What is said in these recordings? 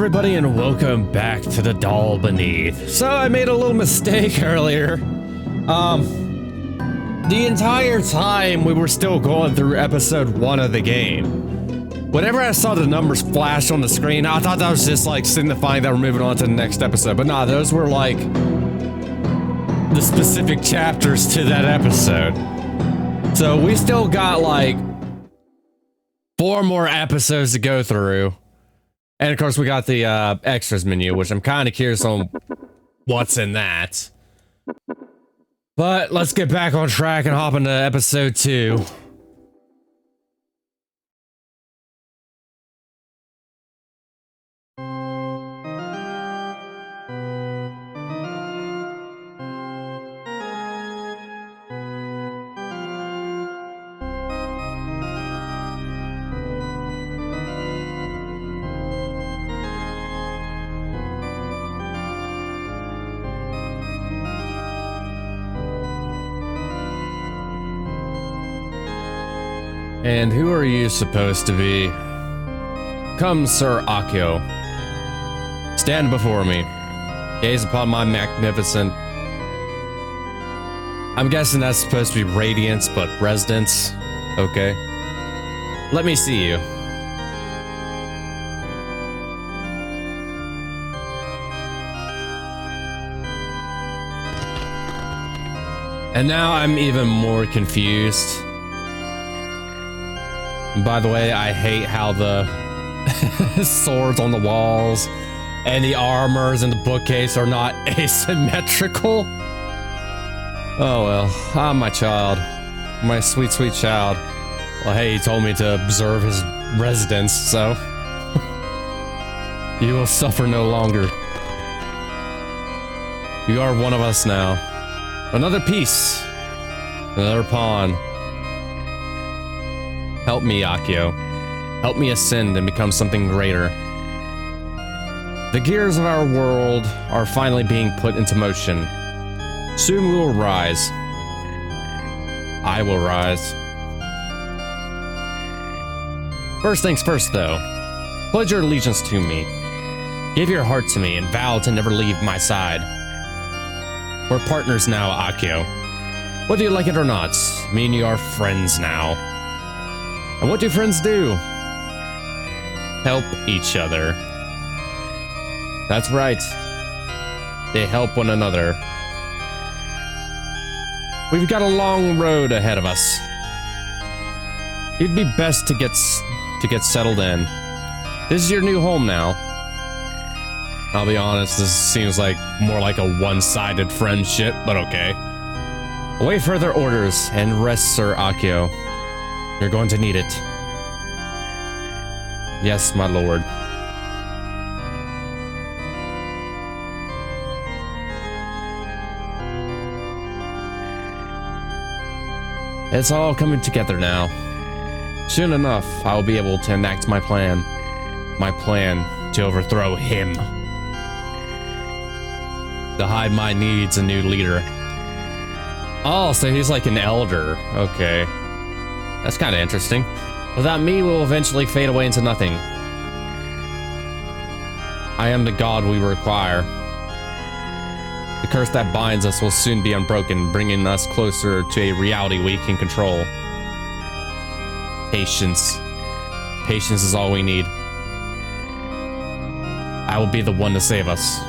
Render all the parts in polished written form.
everybody, and welcome back to the Doll Beneath. So I made a little mistake earlier. The entire time we were still going through episode 1 of the game. Whenever I saw the numbers flash on the screen, I thought that was just like signifying that we're moving on to the next episode. But nah, those were like the specific chapters to that episode. So we still got like 4 more episodes to go through. And of course we got the extras menu, which I'm kind of curious on what's in that. But let's get back on track and hop into episode 2. And who are you supposed to be? Come, Sir Akio. Stand before me. Gaze upon my magnificent... I'm guessing that's supposed to be radiance, but residence. Okay. Let me see you. And now I'm even more confused. And by the way, I hate how the swords on the walls and the armors in the bookcase are not asymmetrical. Oh well, my child. My sweet, sweet child. Well, hey, he told me to observe his residence, so... You will suffer no longer. You are one of us now. Another piece. Another pawn. Help me, Akio. Help me ascend and become something greater. The gears of our world are finally being put into motion. Soon we will rise. I will rise. First things first, though. Pledge your allegiance to me. Give your heart to me and vow to never leave my side. We're partners now, Akio. Whether you like it or not, me and you are friends now. And what do friends do? Help each other. That's right. They help one another. We've got a long road ahead of us. It'd be best to get settled in. This is your new home now. I'll be honest, this seems like more like a one-sided friendship, but okay. Await further orders and rest, Sir Akio. You're going to need it. Yes, my lord. It's all coming together now. Soon enough, I will be able to enact my plan. My plan to overthrow him. The hive mind needs a new leader. Oh, so he's like an elder. Okay. That's kind of interesting. Without me, we'll eventually fade away into nothing. I am the god we require. The curse that binds us will soon be unbroken, bringing us closer to a reality we can control. Patience. Patience is all we need. I will be the one to save us.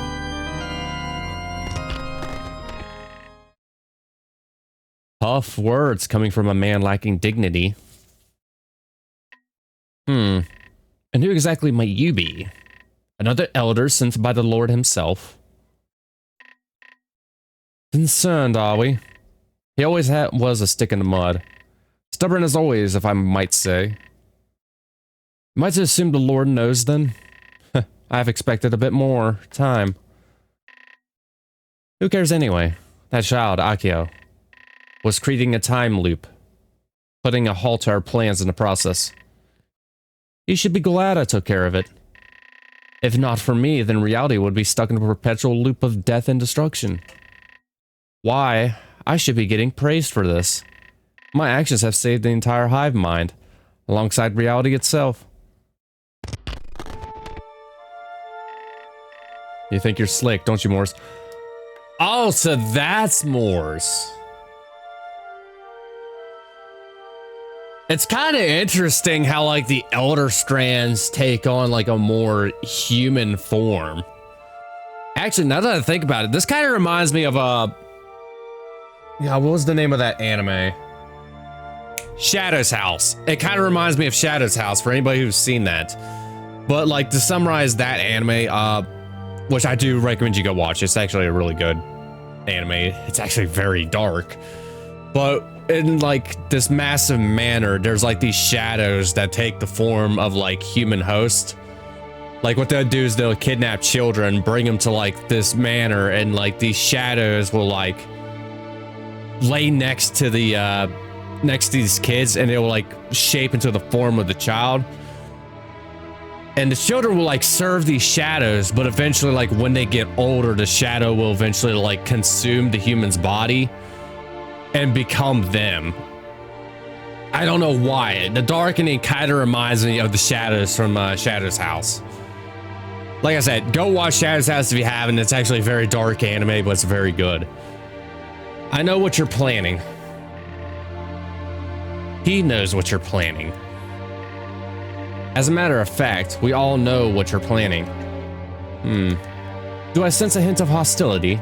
Tough words coming from a man lacking dignity. And who exactly might you be? Another elder sent by the Lord himself? Concerned, are we? He always was a stick in the mud. Stubborn as always, if I might say. Might have assumed the Lord knows then? I've expected a bit more time. Who cares anyway? That child, Akio, was creating a time loop, putting a halt to our plans in the process. You should be glad I took care of it. If not for me, then reality would be stuck in a perpetual loop of death and destruction. Why? I should be getting praised for this. My actions have saved the entire hive mind, alongside reality itself. You think you're slick, don't you, Morse? Oh, so that's Morse. It's kind of interesting how like the Elder Strands take on like a more human form. Actually, now that I think about it, this kind of reminds me of yeah, what was the name of that anime? Shadow's House. It kind of reminds me of Shadow's House for anybody who's seen that. But like to summarize that anime, which I do recommend you go watch. It's actually a really good anime. It's actually very dark. But in like this massive manor, there's like these shadows that take the form of like human hosts. Like what they'll do is they'll kidnap children, bring them to like this manor, and like these shadows will like lay next to the next to these kids, and it will like shape into the form of the child. And the children will like serve these shadows, but eventually like when they get older, the shadow will eventually like consume the human's body and become them. I don't know why. The darkening kind of reminds me of the shadows from Shadow's House. Like I said, go watch Shadow's House if you haven't. It's actually a very dark anime, but it's very good. I know what you're planning. He knows what you're planning. As a matter of fact, we all know what you're planning. Do I sense a hint of hostility?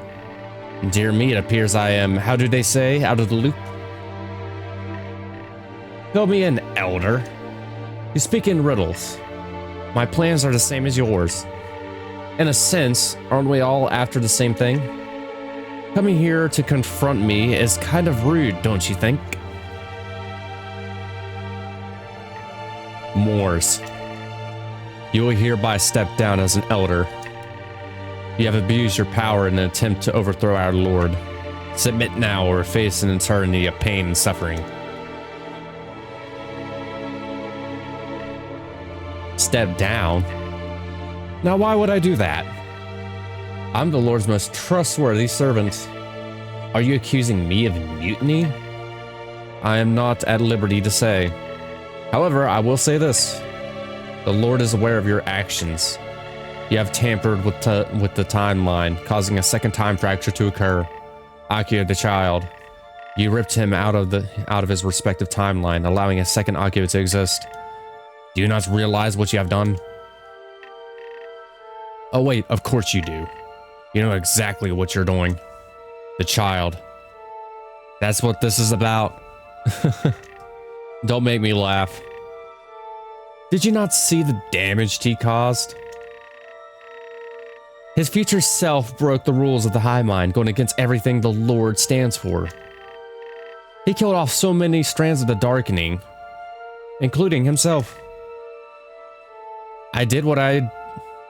Dear me, it appears I am, how do they say, out of the loop? Fill me in, elder. You speak in riddles. My plans are the same as yours. In a sense, aren't we all after the same thing? Coming here to confront me is kind of rude, don't you think? Moors. You will hereby step down as an elder. You have abused your power in an attempt to overthrow our Lord. Submit now or face an eternity of pain and suffering. Step down? Now why would I do that? I'm the Lord's most trustworthy servant. Are you accusing me of mutiny? I am not at liberty to say. However, I will say this. The Lord is aware of your actions. You have tampered with the timeline, causing a second time fracture to occur. Akio the child. You ripped him out of his respective timeline, allowing a second Akio to exist. Do you not realize what you have done? Oh wait, of course you do. You know exactly what you're doing. The child. That's what this is about. Don't make me laugh. Did you not see the damage he caused? His future self broke the rules of the High Mind, going against everything the Lord stands for. He killed off so many strands of the darkening, including himself. I did what I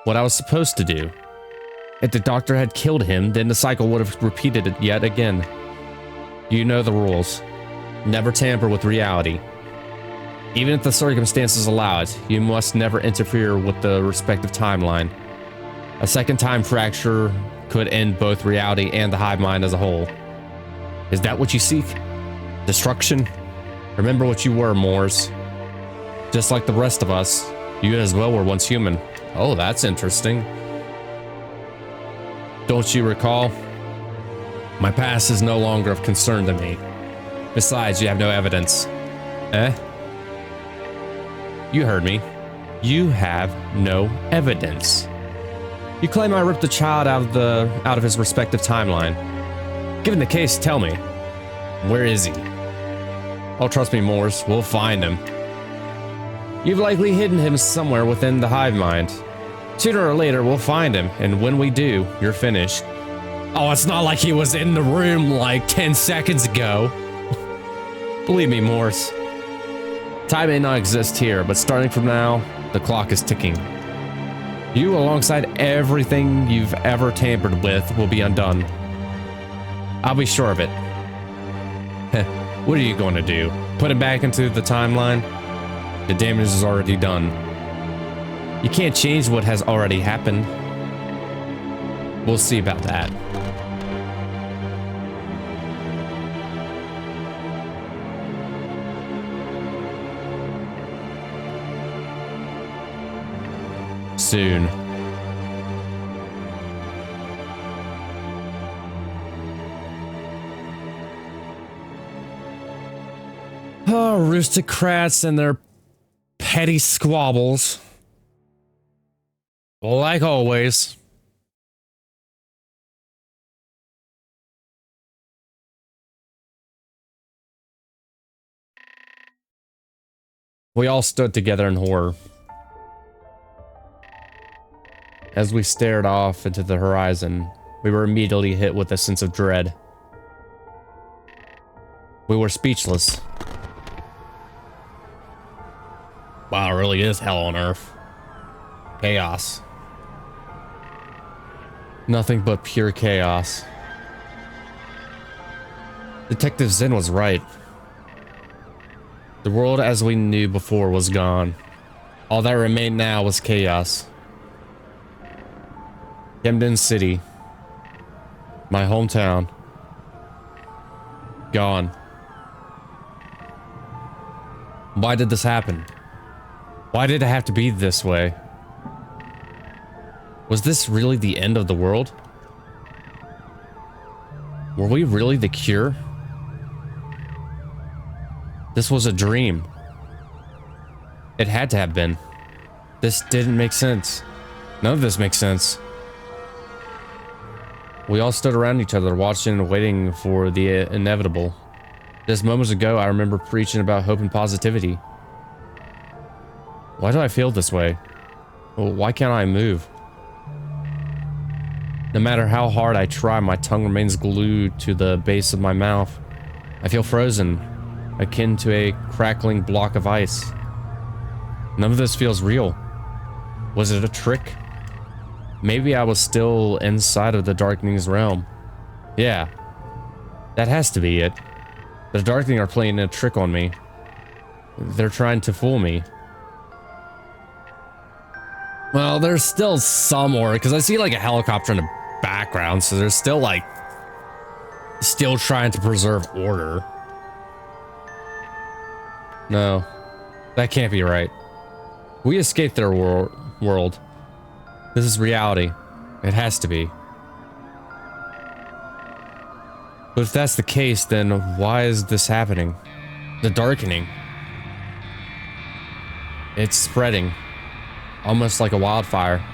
was supposed to do. If the doctor had killed him, then the cycle would have repeated it yet again. You know the rules. Never tamper with reality. Even if the circumstances allow it, you must never interfere with the respective timeline. A second time fracture could end both reality and the hive mind as a whole. Is that what you seek? Destruction? Remember what you were, Moors. Just like the rest of us, you as well were once human. Oh, that's interesting. Don't you recall? My past is no longer of concern to me. Besides, you have no evidence. Eh? You heard me. You have no evidence. You claim I ripped the child out of his respective timeline. Given the case, tell me, where is he? Oh, trust me, Moors, we'll find him. You've likely hidden him somewhere within the hive mind. Sooner or later, we'll find him, and when we do, you're finished. Oh, it's not like he was in the room like 10 seconds ago. Believe me, Moors. Time may not exist here, but starting from now, the clock is ticking. You, alongside everything you've ever tampered with, will be undone. I'll be sure of it. What are you going to do? Put it back into the timeline? The damage is already done. You can't change what has already happened. We'll see about that. Soon. aristocrats and their petty squabbles. Like always. We all stood together in horror. As we stared off into the horizon, we were immediately hit with a sense of dread. We were speechless. Wow, it really is hell on earth. Chaos. Nothing but pure chaos. Detective Zen was right. The world as we knew before was gone. All that remained now was chaos. Camden City, my hometown, gone. Why did this happen? Why did it have to be this way? Was this really the end of the world? Were we really the cure? This was a dream. It had to have been. This didn't make sense. None of this makes sense. We all stood around each other, watching and waiting for the inevitable. Just moments ago, I remember preaching about hope and positivity. Why do I feel this way? Well, why can't I move? No matter how hard I try, my tongue remains glued to the base of my mouth. I feel frozen, akin to a crackling block of ice. None of this feels real. Was it a trick? Maybe I was still inside of the Darkening's realm. Yeah, that has to be it. The Darkening are playing a trick on me. They're trying to fool me. Well, there's still some order, because I see like a helicopter in the background, so there's still like, still trying to preserve order. No, that can't be right. We escaped their world. This is reality. It has to be. But if that's the case, then why is this happening? The Darkening. It's spreading. Almost like a wildfire.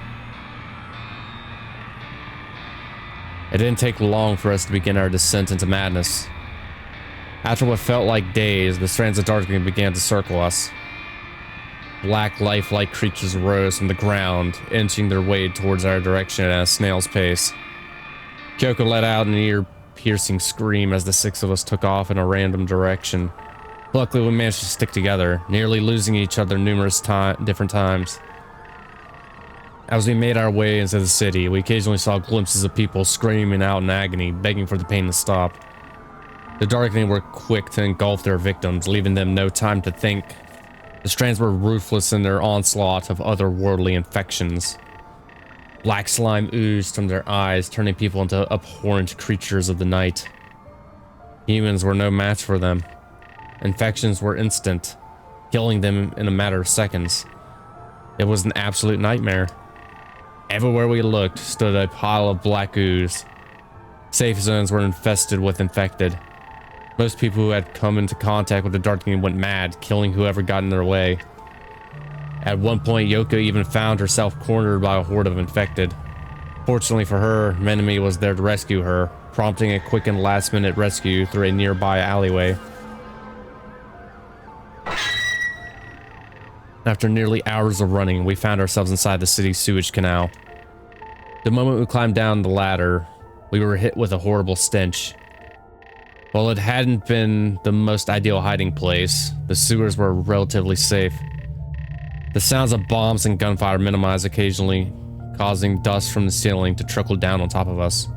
It didn't take long for us to begin our descent into madness. After what felt like days, the strands of darkening began to circle us. Black, lifelike creatures rose from the ground, inching their way towards our direction at a snail's pace. Kyoko let out an ear-piercing scream as the six of us took off in a random direction. Luckily, we managed to stick together, nearly losing each other numerous different times. As we made our way into the city, we occasionally saw glimpses of people screaming out in agony, begging for the pain to stop. The Darkening were quick to engulf their victims, leaving them no time to think. The strands were ruthless in their onslaught of otherworldly infections. Black slime oozed from their eyes, turning people into abhorrent creatures of the night. Humans were no match for them. Infections were instant, killing them in a matter of seconds. It was an absolute nightmare. Everywhere we looked stood a pile of black ooze. Safe zones were infested with infected. Most people who had come into contact with the Darkening went mad, killing whoever got in their way. At one point, Yoko even found herself cornered by a horde of infected. Fortunately for her, Menemi was there to rescue her, prompting a quick and last-minute rescue through a nearby alleyway. After nearly hours of running, we found ourselves inside the city's sewage canal. The moment we climbed down the ladder, we were hit with a horrible stench. While it hadn't been the most ideal hiding place, the sewers were relatively safe. The sounds of bombs and gunfire minimized occasionally, causing dust from the ceiling to trickle down on top of us.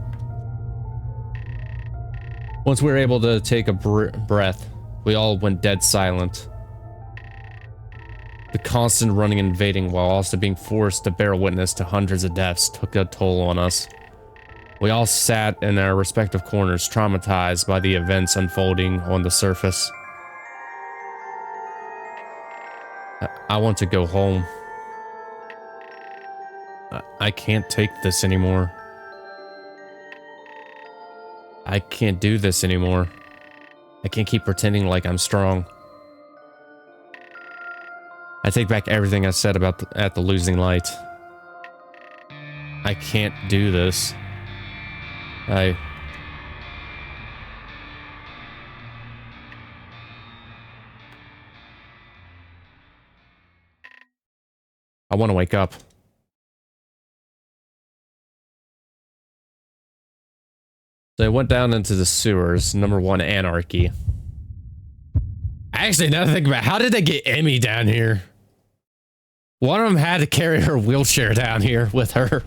Once we were able to take a breath, we all went dead silent. The constant running and invading while also being forced to bear witness to hundreds of deaths took a toll on us. We all sat in our respective corners, traumatized by the events unfolding on the surface. I want to go home. I can't take this anymore. I can't do this anymore. I can't keep pretending like I'm strong. I take back everything I said about at the losing light. I can't do this. I want to wake up. So I went down into the sewers. Number 1, anarchy. Actually, now that I think about it, how did they get Emmy down here? One of them had to carry her wheelchair down here with her.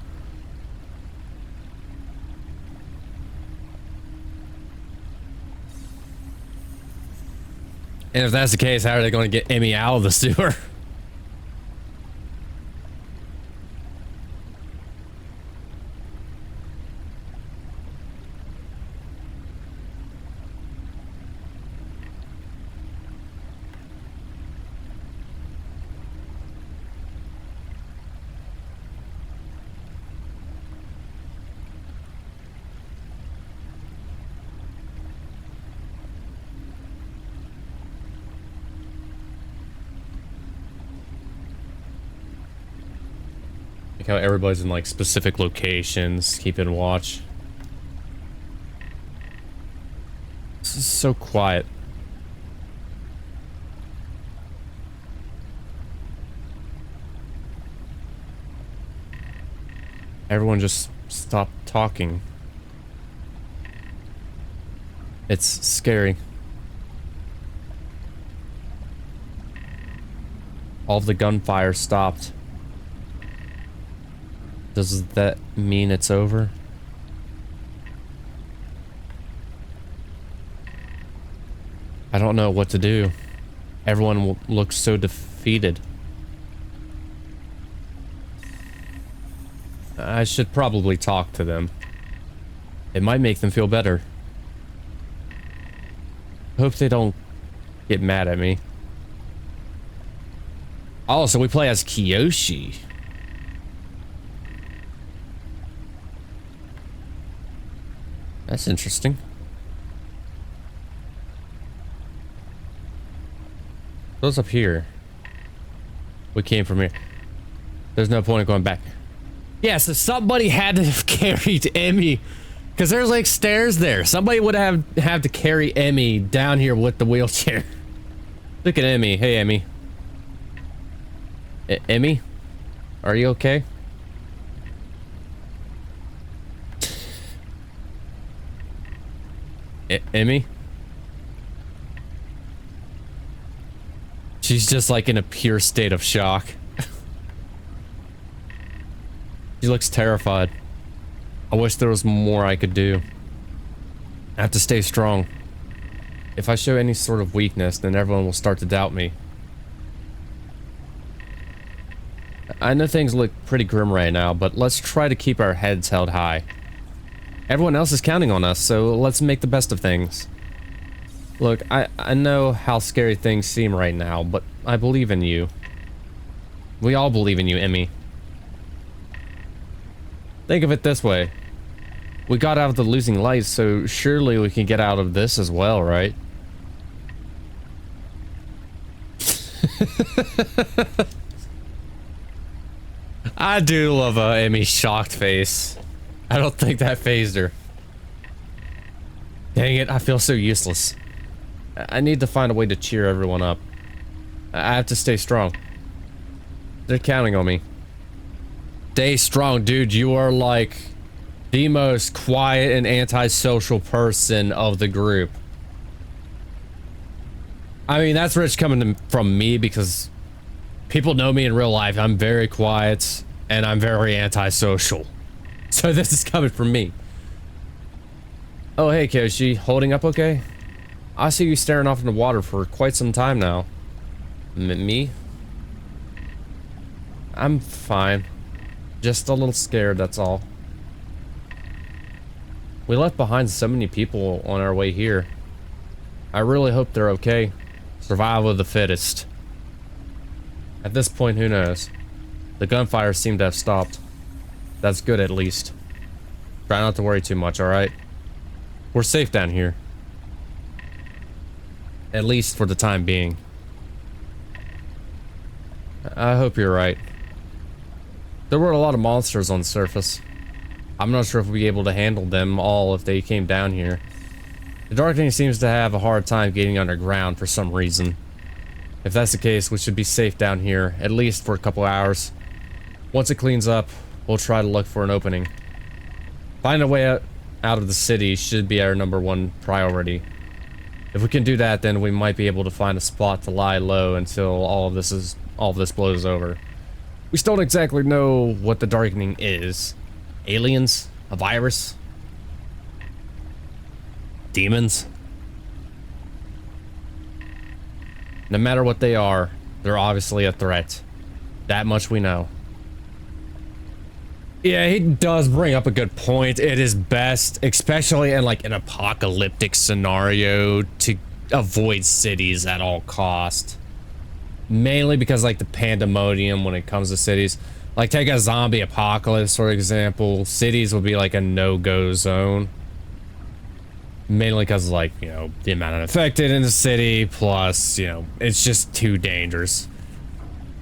And if that's the case, how are they going to get Emmy out of the sewer? How everybody's in like specific locations, keeping watch. This is so quiet. Everyone just stop talking. It's scary. All of the gunfire stopped. Does that mean it's over? I don't know what to do. Everyone looks so defeated. I should probably talk to them. It might make them feel better. Hope they don't get mad at me. Oh, so we play as Kiyoshi. That's interesting. What's up here? We came from here. There's no point in going back. Yeah, so somebody had to have carried Emmy. Because there's like stairs there. Somebody would have to carry Emmy down here with the wheelchair. Look at Emmy. Hey, Emmy. Emmy? Are you okay? Emmy? She's just like in a pure state of shock. She looks terrified. I wish there was more I could do. I have to stay strong. If I show any sort of weakness, then everyone will start to doubt me. I know things look pretty grim right now, but let's try to keep our heads held high. Everyone else is counting on us, so let's make the best of things. Look, I know how scary things seem right now, but I believe in you. We all believe in you, Emmy. Think of it this way. We got out of the losing light, so surely we can get out of this as well, right? I do love Emmy's shocked face. I don't think that phased her. Dang it, I feel so useless. I need to find a way to cheer everyone up. I have to stay strong. They're counting on me. Stay strong, dude. You are like the most quiet and antisocial person of the group. I mean, that's rich coming from me because people know me in real life. I'm very quiet and I'm very antisocial. So this is coming from me. Oh, hey, Koshi. Holding up okay? I see you staring off in the water for quite some time now. Me? I'm fine. Just a little scared, that's all. We left behind so many people on our way here. I really hope they're okay. Survival of the fittest. At this point, who knows? The gunfire seemed to have stopped. That's good, at least. Try not to worry too much, alright? We're safe down here. At least for the time being. I hope you're right. There were a lot of monsters on the surface. I'm not sure if we'll be able to handle them all if they came down here. The Darkening seems to have a hard time getting underground for some reason. If that's the case, we should be safe down here, at least for a couple hours. Once it cleans up, we'll try to look for an opening. Find a way out of the city should be our #1 priority. If we can do that, then we might be able to find a spot to lie low until all of this blows over. We still don't exactly know what the Darkening is. Aliens? A virus? Demons? No matter what they are, they're obviously a threat. That much we know. Yeah, he does bring up a good point. It is best, especially in like an apocalyptic scenario, to avoid cities at all cost. Mainly because like the pandemonium when it comes to cities. Like take a zombie apocalypse, for example. Cities will be like a no-go zone. Mainly because like, you know, the amount of infected in the city, plus, you know, it's just too dangerous.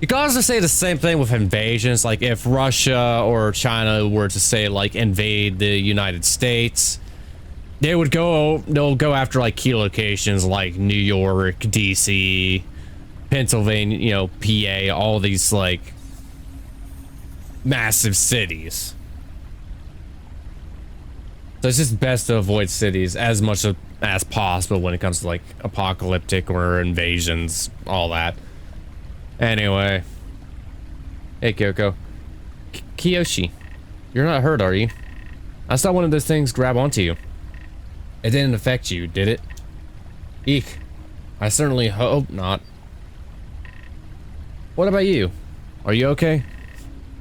You can also say the same thing with invasions. Like if Russia or China were to say like invade the United States, they'll go after like key locations like New York, DC, Pennsylvania, you know, PA, all these like massive cities. So it's just best to avoid cities as much as possible when it comes to like apocalyptic or invasions, all that. Anyway. Hey, Kyoko. Kiyoshi. You're not hurt, are you? I saw one of those things grab onto you. It didn't affect you, did it? Eek. I certainly hope not. What about you? Are you okay?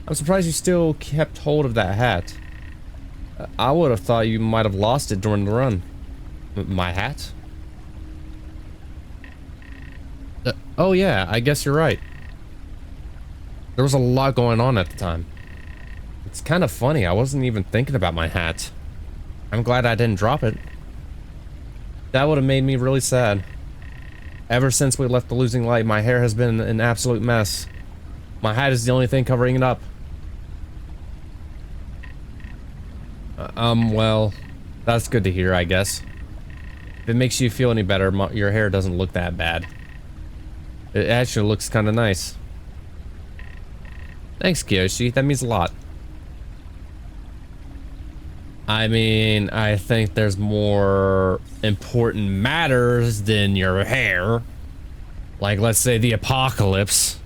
I'm surprised you still kept hold of that hat. I would have thought you might have lost it during the run. My hat? Oh yeah, I guess you're right. There was a lot going on at the time. It's kind of funny, I wasn't even thinking about my hat. I'm glad I didn't drop it. That would have made me really sad. Ever since we left the losing light, my hair has been an absolute mess. My hat is the only thing covering it up. Well, that's good to hear, I guess. If it makes you feel any better, your hair doesn't look that bad. It actually looks kind of nice. Thanks, Kiyoshi. That means a lot. I mean, I think there's more important matters than your hair. Like, let's say the apocalypse.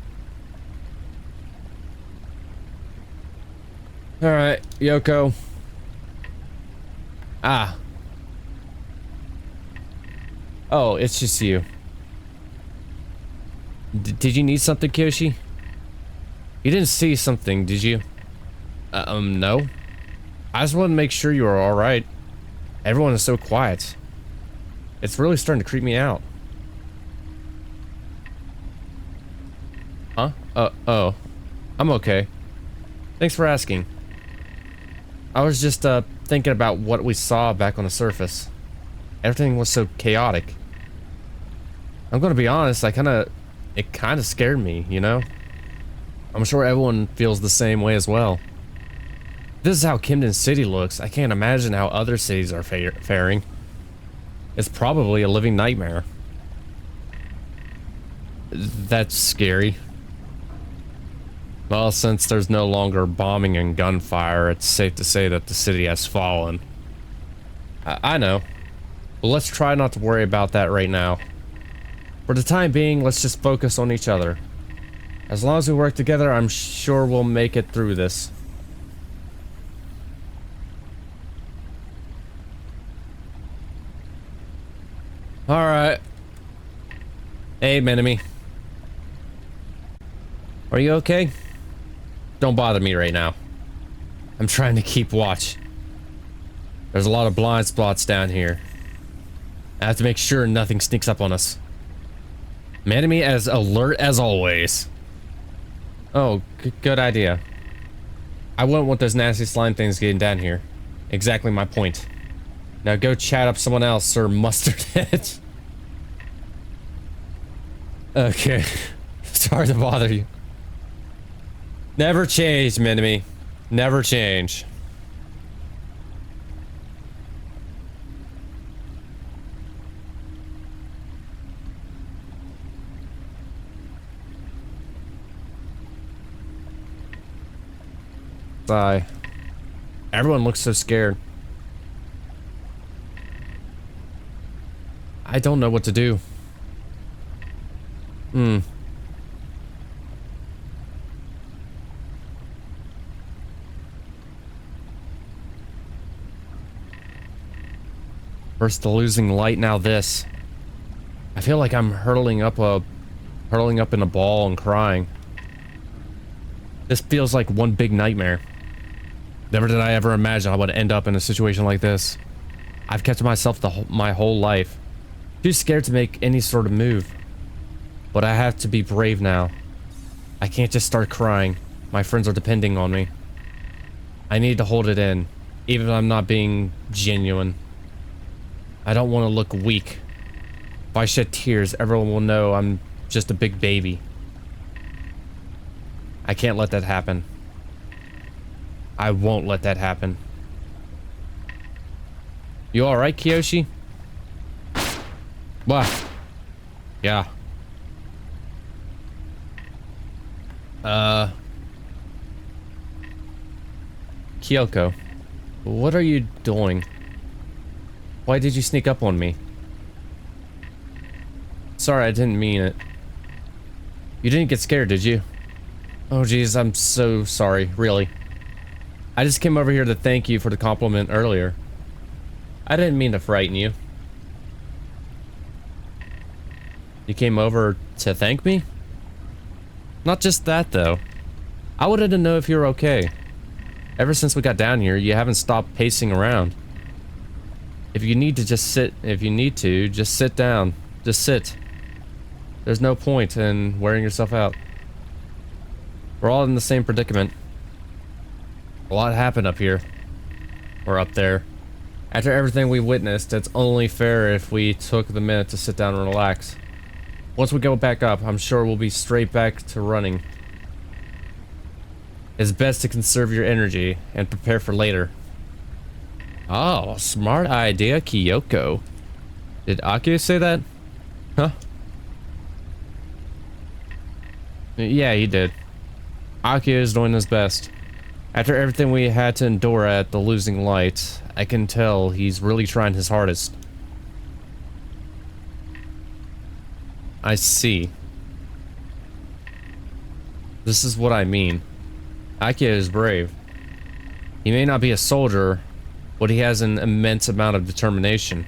Alright, Yoko. Ah. Oh, it's just you. Did you need something, Kiyoshi? You didn't see something, did you? No. I just wanted to make sure you were alright. Everyone is so quiet. It's really starting to creep me out. Huh? Oh. I'm okay. Thanks for asking. I was just, thinking about what we saw back on the surface. Everything was so chaotic. I'm gonna be honest, it kinda scared me, you know? I'm sure everyone feels the same way as well. This is how Camden City looks. I can't imagine how other cities are faring. It's probably a living nightmare. That's scary. Well, since there's no longer bombing and gunfire, it's safe to say that the city has fallen. I know. But let's try not to worry about that right now. For the time being, let's just focus on each other. As long as we work together, I'm sure we'll make it through this. Alright. Hey, Minami. Are you okay? Don't bother me right now. I'm trying to keep watch. There's a lot of blind spots down here. I have to make sure nothing sneaks up on us. Minami as alert as always. Oh, good idea. I wouldn't want those nasty slime things getting down here. Exactly my point. Now go chat up someone else, Sir Mustard Head. Okay. Sorry to bother you. Never change, Minimi. Never change. Sigh. Everyone looks so scared. I don't know what to do. First the losing light, now this. I feel like I'm hurling up in a ball and crying. This feels like one big nightmare. Never did I ever imagine I would end up in a situation like this. I've kept to myself my whole life. Too scared to make any sort of move. But I have to be brave now. I can't just start crying. My friends are depending on me. I need to hold it in, even if I'm not being genuine. I don't want to look weak. If I shed tears, everyone will know I'm just a big baby. I can't let that happen. I won't let that happen. You alright, Kiyoshi? What? Yeah. Kyoko, what are you doing? Why did you sneak up on me? Sorry, I didn't mean it. You didn't get scared, did you? Oh geez, I'm so sorry, really. I just came over here to thank you for the compliment earlier. I didn't mean to frighten you. You came over to thank me? Not just that, though. I wanted to know if you're okay. Ever since we got down here, you haven't stopped pacing around. If you need to just sit down. Just sit. There's no point in wearing yourself out. We're all in the same predicament. A lot happened up here. Or up there. After everything we witnessed, it's only fair if we took the minute to sit down and relax. Once we go back up, I'm sure we'll be straight back to running. It's best to conserve your energy and prepare for later. Oh, smart idea, Kyoko. Did Akio say that? Huh? Yeah, he did. Akio is doing his best. After everything we had to endure at the losing light, I can tell he's really trying his hardest. I see. This is what I mean. Akio is brave. He may not be a soldier, but he has an immense amount of determination.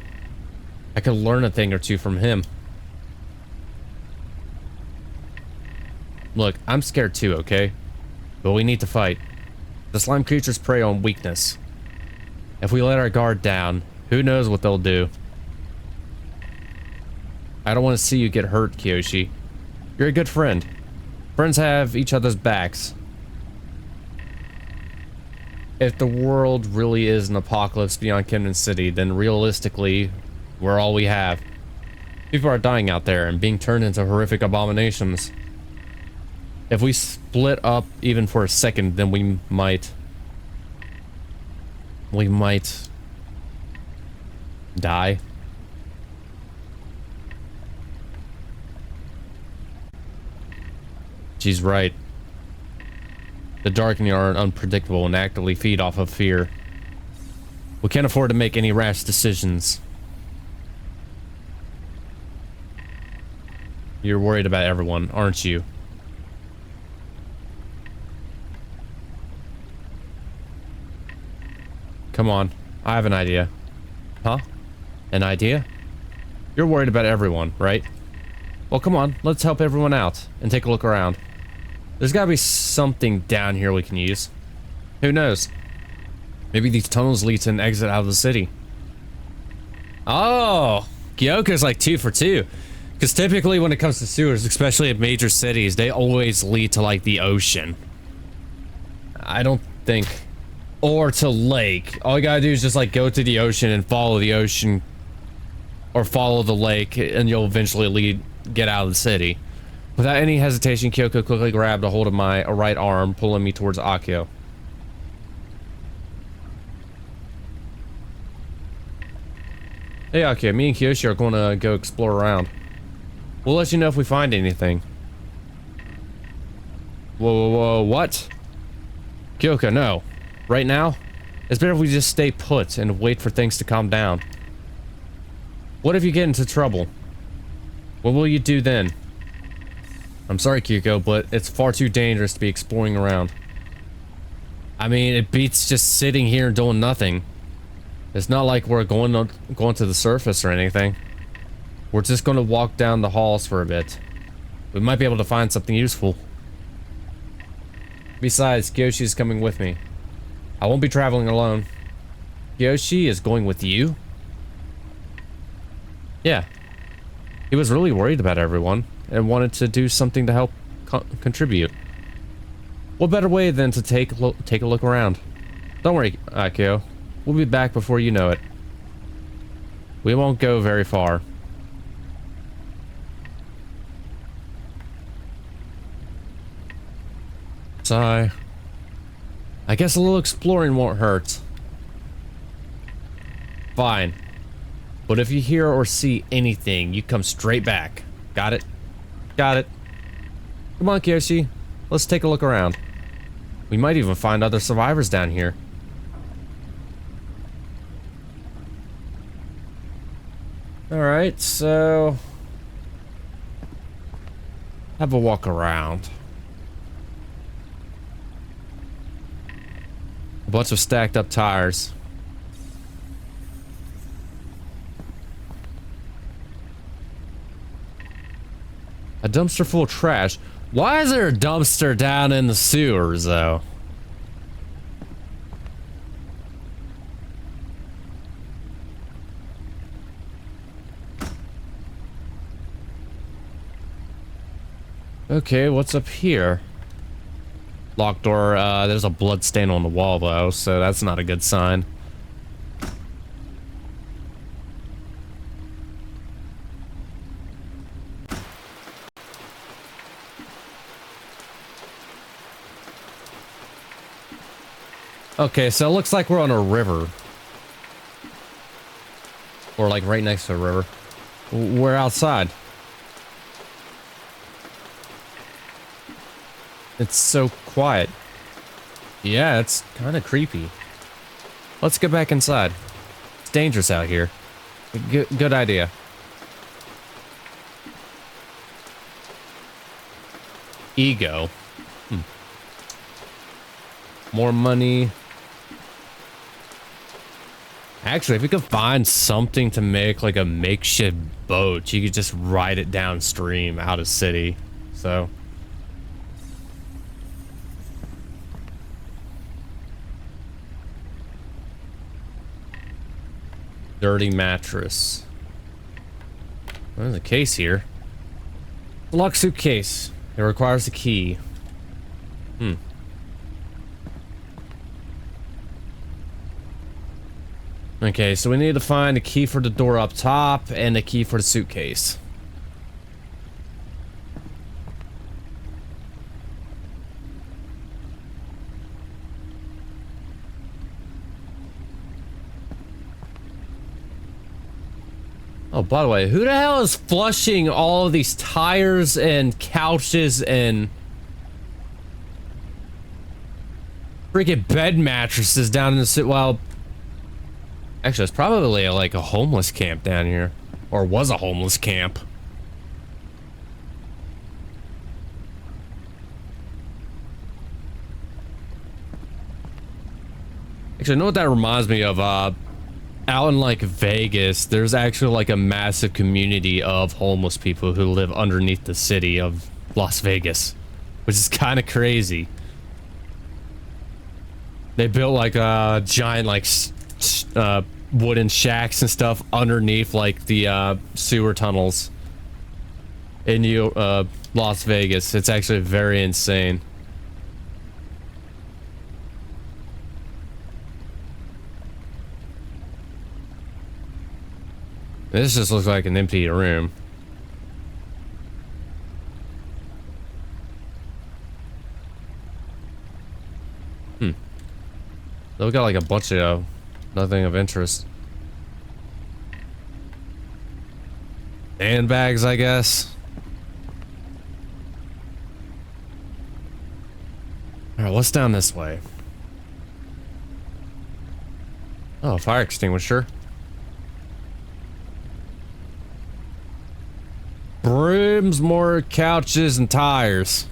I could learn a thing or two from him. Look, I'm scared too, okay? But we need to fight. The slime creatures prey on weakness. If we let our guard down, who knows what they'll do. I don't want to see you get hurt, Kiyoshi. You're a good friend. Friends have each other's backs. If the world really is an apocalypse beyond Camden City, then realistically, we're all we have. People are dying out there and being turned into horrific abominations. If we split up even for a second, then we might die. She's right. The Darkening are unpredictable and actively feed off of fear. We can't afford to make any rash decisions. You're worried about everyone, aren't you? Come on, I have an idea. Huh? An idea? You're worried about everyone, right? Well, come on, let's help everyone out and take a look around. There's gotta be something down here we can use. Who knows? Maybe these tunnels lead to an exit out of the city. Oh, Gyoko's like 2 for 2. Because typically when it comes to sewers, especially in major cities, they always lead to like the ocean. I don't think... Or to lake. All you gotta do is just like go to the ocean and follow the ocean. Or follow the lake and you'll eventually get out of the city. Without any hesitation, Kyoko quickly grabbed a hold of my right arm, pulling me towards Akio. Hey Akio, me and Kiyoshi are going to go explore around. We'll let you know if we find anything. Whoa, what? Kyoko, no. Right now? It's better if we just stay put and wait for things to calm down. What if you get into trouble? What will you do then? I'm sorry, Kyoko, but it's far too dangerous to be exploring around. I mean, it beats just sitting here and doing nothing. It's not like we're going to the surface or anything. We're just going to walk down the halls for a bit. We might be able to find something useful. Besides, Kyoshi is coming with me. I won't be traveling alone. Kyoshi is going with you? Yeah. He was really worried about everyone and wanted to do something to help contribute. What better way than to take a look around? Don't worry, Akio. We'll be back before you know it. We won't go very far. Sigh. I guess a little exploring won't hurt. Fine. But if you hear or see anything, you come straight back. Got it? Got it. Come on, Kyoshi. Let's take a look around. We might even find other survivors down here. Alright, so... have a walk around. A bunch of stacked up tires. A dumpster full of trash. Why is there a dumpster down in the sewers, though? Okay, what's up here? Locked door. There's a blood stain on the wall, though, so that's not a good sign. Okay, so it looks like we're on a river. Or like right next to a river. We're outside. It's so quiet. Yeah, it's kind of creepy. Let's get back inside. It's dangerous out here. Good idea. Ego. More money. Actually, if we could find something to make like a makeshift boat, you could just ride it downstream out of city. So. Dirty mattress. There's a case here. Locked suitcase. It requires a key. Okay, so we need to find a key for the door up top and a key for the suitcase. Oh, by the way, who the hell is flushing all of these tires and couches and freaking bed mattresses down in the well, actually, it's probably like a homeless camp down here, or was a homeless camp. Actually, you know what that reminds me of? Out in like Vegas, there's actually like a massive community of homeless people who live underneath the city of Las Vegas, which is kind of crazy. They built like a giant like wooden shacks and stuff underneath like the sewer tunnels in Las Vegas. It's actually very insane. This just looks like an empty room. So we got like a bunch of nothing of interest. Sandbags, I guess. Alright, what's down this way? Oh, fire extinguisher. Brooms, more couches, and tires.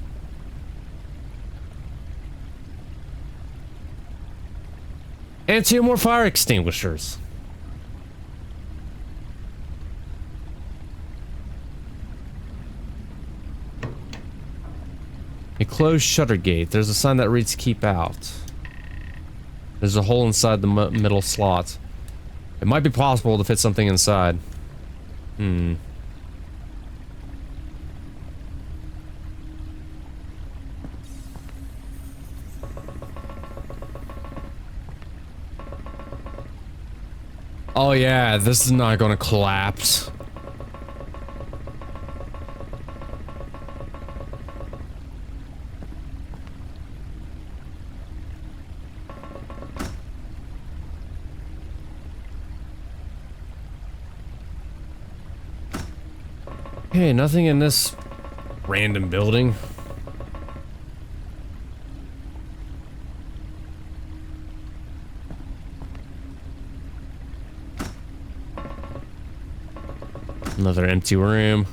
And 2 more fire extinguishers. A closed shutter gate. There's a sign that reads keep out. There's a hole inside the middle slot. It might be possible to fit something inside. Oh yeah, this is not gonna collapse. Hey, nothing in this random building. Another empty room.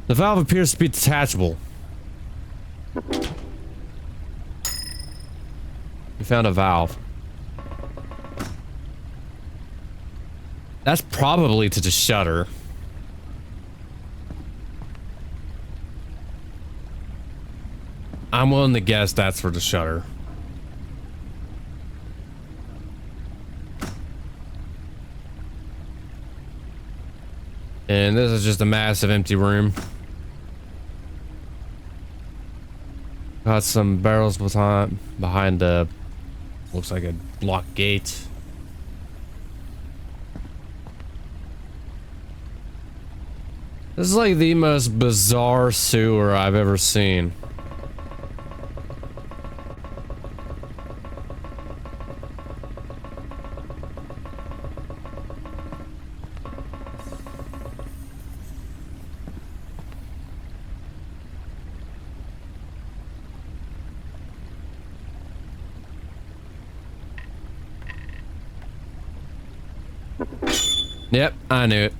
The valve appears to be detachable. We found a valve. That's probably to the shutter. I'm willing to guess that's for the shutter. And this is just a massive empty room. Got some barrels behind the, looks like a locked gate. This is like the most bizarre sewer I've ever seen. Yep, I knew it.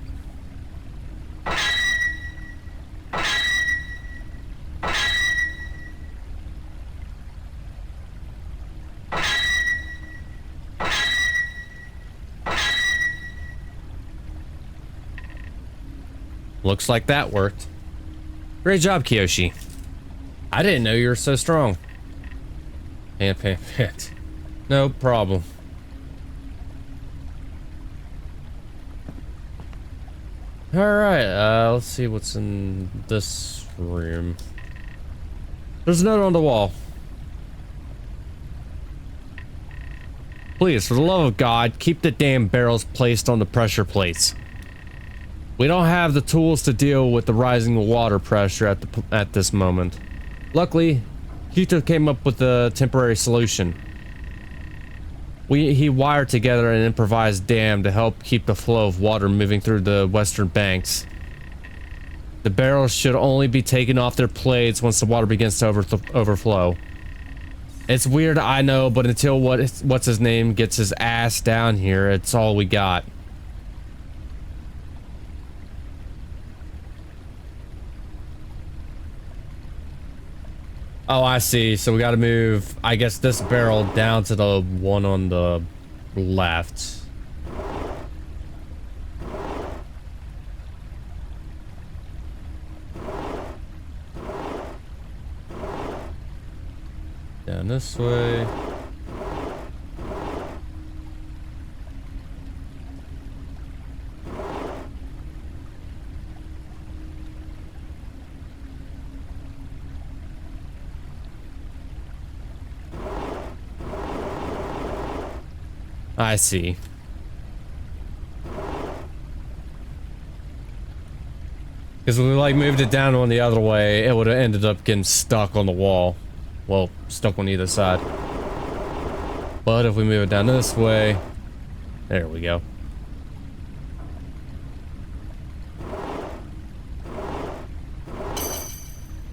Looks like that worked. Great job, Kiyoshi. I didn't know you were so strong. And pit. No problem. Alright, let's see what's in this room. There's a note on the wall. Please, for the love of God, keep the damn barrels placed on the pressure plates. We don't have the tools to deal with the rising water pressure at this moment. Luckily, Hito came up with a temporary solution. He wired together an improvised dam to help keep the flow of water moving through the western banks. The barrels should only be taken off their plates once the water begins to overflow. It's weird, I know, but until what's his name gets his ass down here, it's all we got. Oh, I see. So we got to move, I guess, this barrel down to the one on the left. Down this way. I see. Because when we like moved it down on the other way, it would have ended up getting stuck on the wall. Well, stuck on either side. But if we move it down this way, there we go.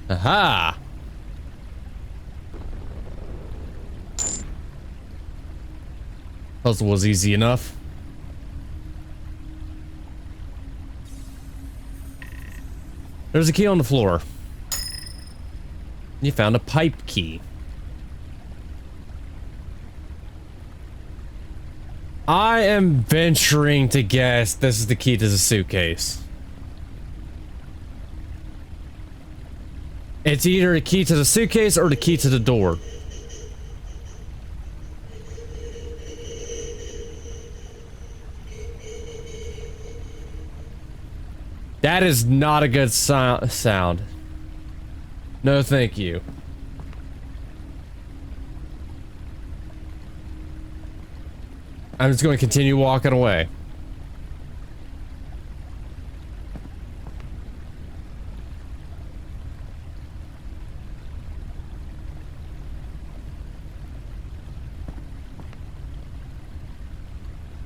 Aha! Puzzle was easy enough. There's a key on the floor. You found a pipe key. I am venturing to guess this is the key to the suitcase. It's either a key to the suitcase or the key to the door. That is not a good sound. No, thank you. I'm just going to continue walking away.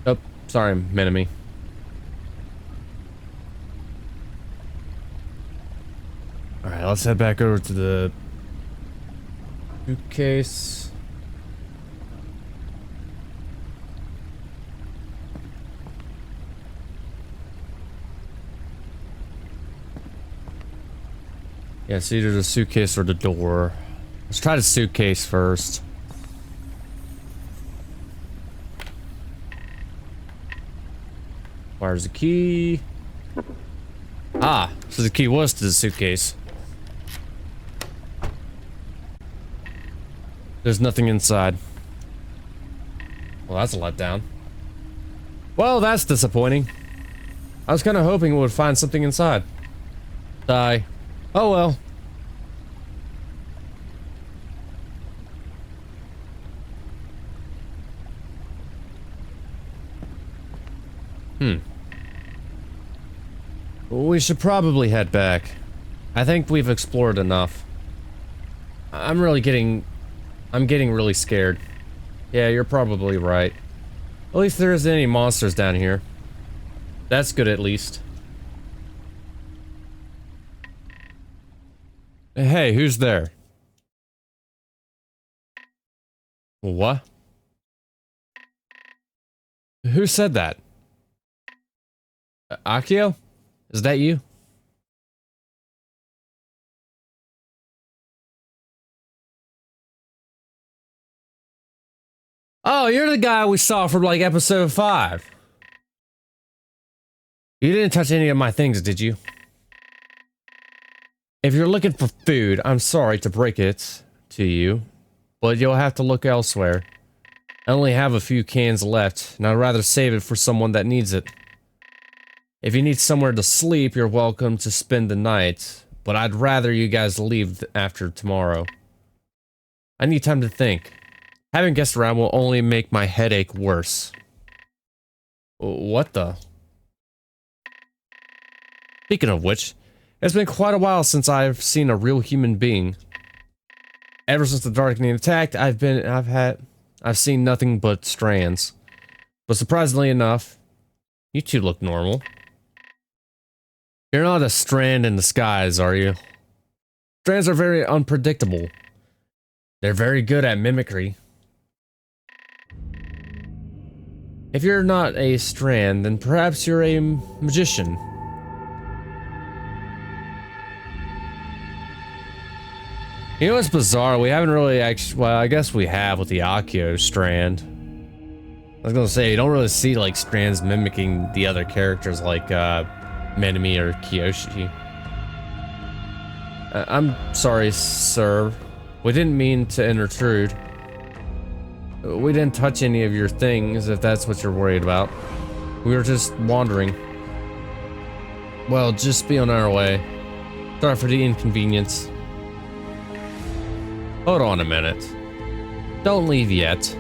Oh, sorry, Minami. Alright, let's head back over to the suitcase. Yeah, it's either the suitcase or the door. Let's try the suitcase first. Where's the key? Ah, so the key was to the suitcase. There's nothing inside. Well, that's a letdown. Well, that's disappointing. I was kind of hoping we would find something inside. Die. Oh well. We should probably head back. I think we've explored enough. I'm getting really scared. Yeah, you're probably right. At least there isn't any monsters down here. That's good at least. Hey, who's there? What? Who said that? Akio? Is that you? Oh, you're the guy we saw from like episode 5. You didn't touch any of my things, did you? If you're looking for food, I'm sorry to break it to you, but you'll have to look elsewhere. I only have a few cans left, and I'd rather save it for someone that needs it. If you need somewhere to sleep, you're welcome to spend the night, but I'd rather you guys leave after tomorrow. I need time to think. Having guests around will only make my headache worse. What the? Speaking of which, it's been quite a while since I've seen a real human being. Ever since the Darkening attacked, I've seen nothing but strands. But surprisingly enough, you two look normal. You're not a strand in the skies, are you? Strands are very unpredictable. They're very good at mimicry. If you're not a strand, then perhaps you're a magician. You know what's bizarre? We haven't really actually, well, I guess we have with the Akio strand. I was gonna say, you don't really see like strands mimicking the other characters like Minami or Kiyoshi. I'm sorry, sir. We didn't mean to intrude. We didn't touch any of your things, if that's what you're worried about. We were just wandering. Well, just be on our way. Sorry for the inconvenience. Hold on a minute. Don't leave yet.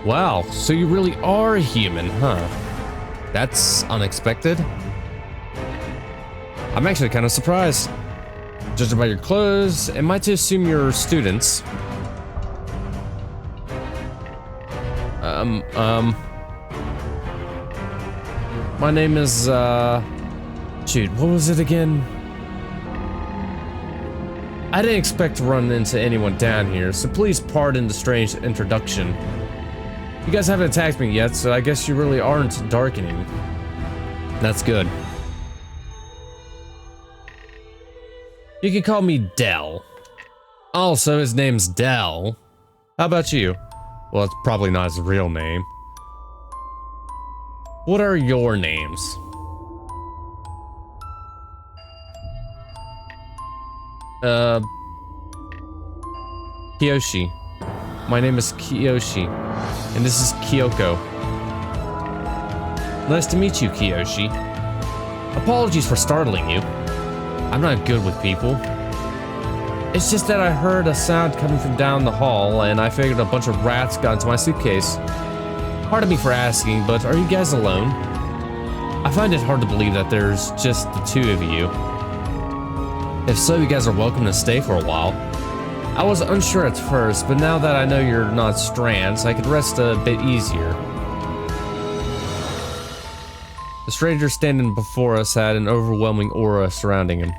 Wow, so you really are a human, huh? That's unexpected. I'm actually kind of surprised. Judging by your clothes, am I to assume you're students? My name is, shoot, what was it again? I didn't expect to run into anyone down here, so please pardon the strange introduction. You guys haven't attacked me yet, so I guess you really aren't darkening. That's good. You can call me Dell. Also, his name's Dell. How about you? Well, it's probably not his real name. What are your names? Kiyoshi. My name is Kiyoshi, and this is Kyoko. Nice to meet you, Kiyoshi. Apologies for startling you. I'm not good with people. It's just that I heard a sound coming from down the hall, and I figured a bunch of rats got into my suitcase. Pardon me for asking, but are you guys alone? I find it hard to believe that there's just the two of you. If so, you guys are welcome to stay for a while. I was unsure at first, but now that I know you're not strands, I could rest a bit easier. The stranger standing before us had an overwhelming aura surrounding him.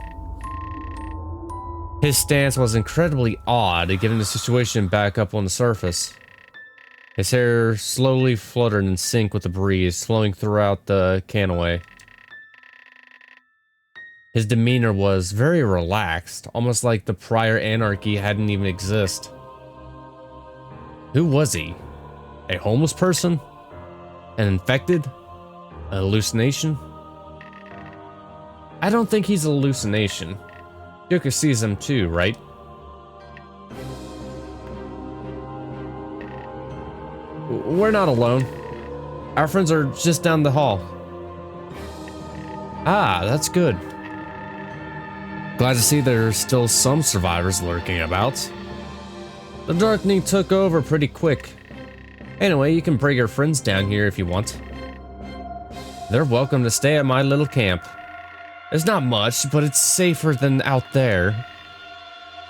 His stance was incredibly odd, given the situation back up on the surface. His hair slowly fluttered in sync with the breeze, flowing throughout the canaway. His demeanor was very relaxed, almost like the prior anarchy hadn't even existed. Who was he? A homeless person? An infected? A hallucination? I don't think he's a hallucination. Yoko sees him too, right? We're not alone. Our friends are just down the hall. Ah, that's good. Glad to see there's still some survivors lurking about. The darkening took over pretty quick. Anyway, you can bring your friends down here if you want. They're welcome to stay at my little camp. There's not much, but it's safer than out there.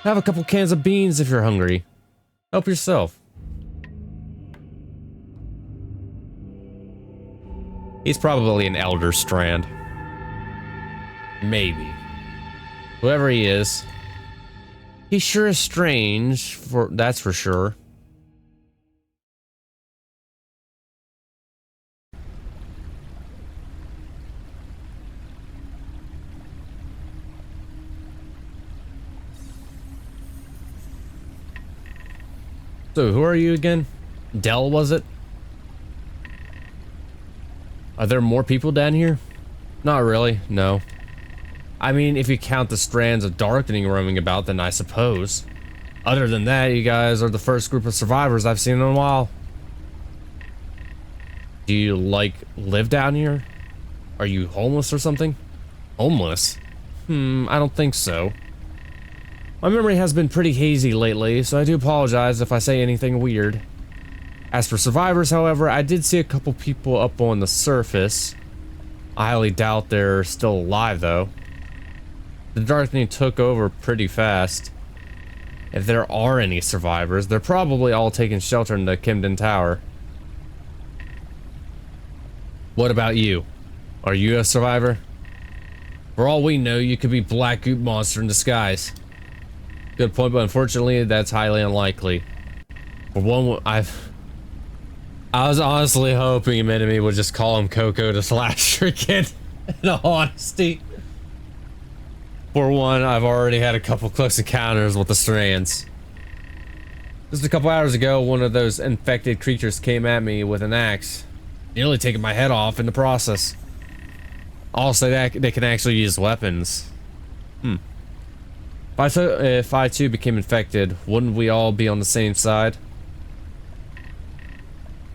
Have a couple cans of beans if you're hungry. Help yourself. He's probably an elder strand. Maybe. Whoever he is. He sure is strange, that's for sure. So, who are you again? Dell, was it? Are there more people down here? Not really, no. I mean, if you count the strands of darkening roaming about, then I suppose. Other than that, you guys are the first group of survivors I've seen in a while. Do you, like, live down here? Are you homeless or something? Homeless? I don't think so. My memory has been pretty hazy lately, so I do apologize if I say anything weird. As for survivors, however, I did see a couple people up on the surface. I highly doubt they're still alive, though. The darkening took over pretty fast. If there are any survivors, they're probably all taking shelter in the Kimden Tower. What about you? Are you a survivor? For all we know, you could be Black Goop Monster in disguise. Good point, but unfortunately, that's highly unlikely. For one, I was honestly hoping Enemy would just call him Coco to slash again. In all honesty. For one, I've already had a couple close encounters with the strands. Just a couple hours ago, one of those infected creatures came at me with an axe, nearly taking my head off in the process. Also, that they can actually use weapons. If I too became infected, wouldn't we all be on the same side?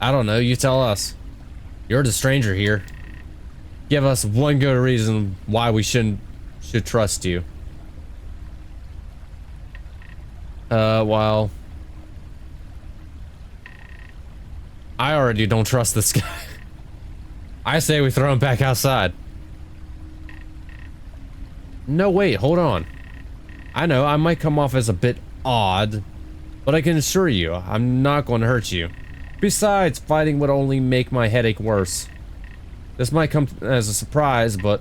I don't know, you tell us. You're the stranger here. Give us one good reason why we should trust you. Well, I already don't trust this guy. I say we throw him back outside. No, wait, hold on. I know, I might come off as a bit odd, but I can assure you, I'm not going to hurt you. Besides, fighting would only make my headache worse. This might come as a surprise, but...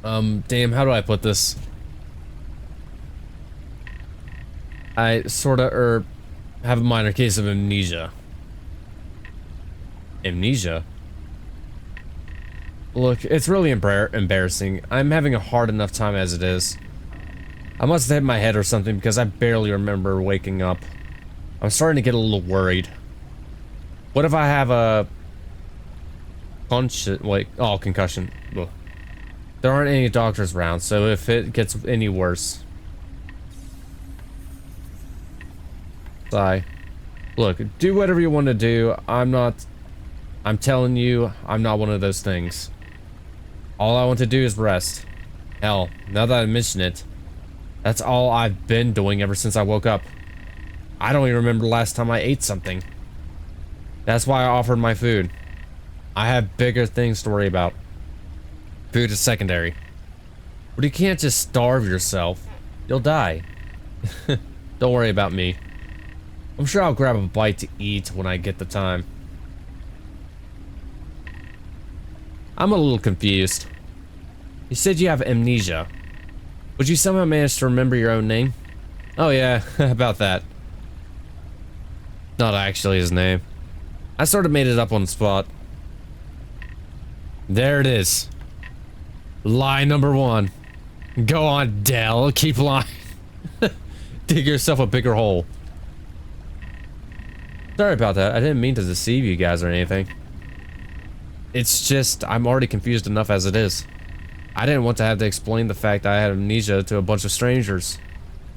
damn, how do I put this? I sorta, have a minor case of amnesia. Amnesia? Look, it's really embarrassing. I'm having a hard enough time as it is. I must have hit my head or something because I barely remember waking up. I'm starting to get a little worried. What if I have a... concussion. Ugh. There aren't any doctors around, so if it gets any worse... Sigh. Look, do whatever you want to do. I'm telling you, I'm not one of those things. All I want to do is rest. Hell, now that I mention it, that's all I've been doing ever since I woke up. I don't even remember the last time I ate something. That's why I offered my food. I have bigger things to worry about. Food is secondary. But you can't just starve yourself. You'll die. Don't worry about me. I'm sure I'll grab a bite to eat when I get the time. I'm a little confused. You said you have amnesia. Would you somehow manage to remember your own name? Oh yeah, about that. Not actually his name. I sort of made it up on the spot. There it is. Lie number 1. Go on, Dell. Keep lying. Dig yourself a bigger hole. Sorry about that. I didn't mean to deceive you guys or anything. It's just, I'm already confused enough as it is. I didn't want to have to explain the fact that I had amnesia to a bunch of strangers.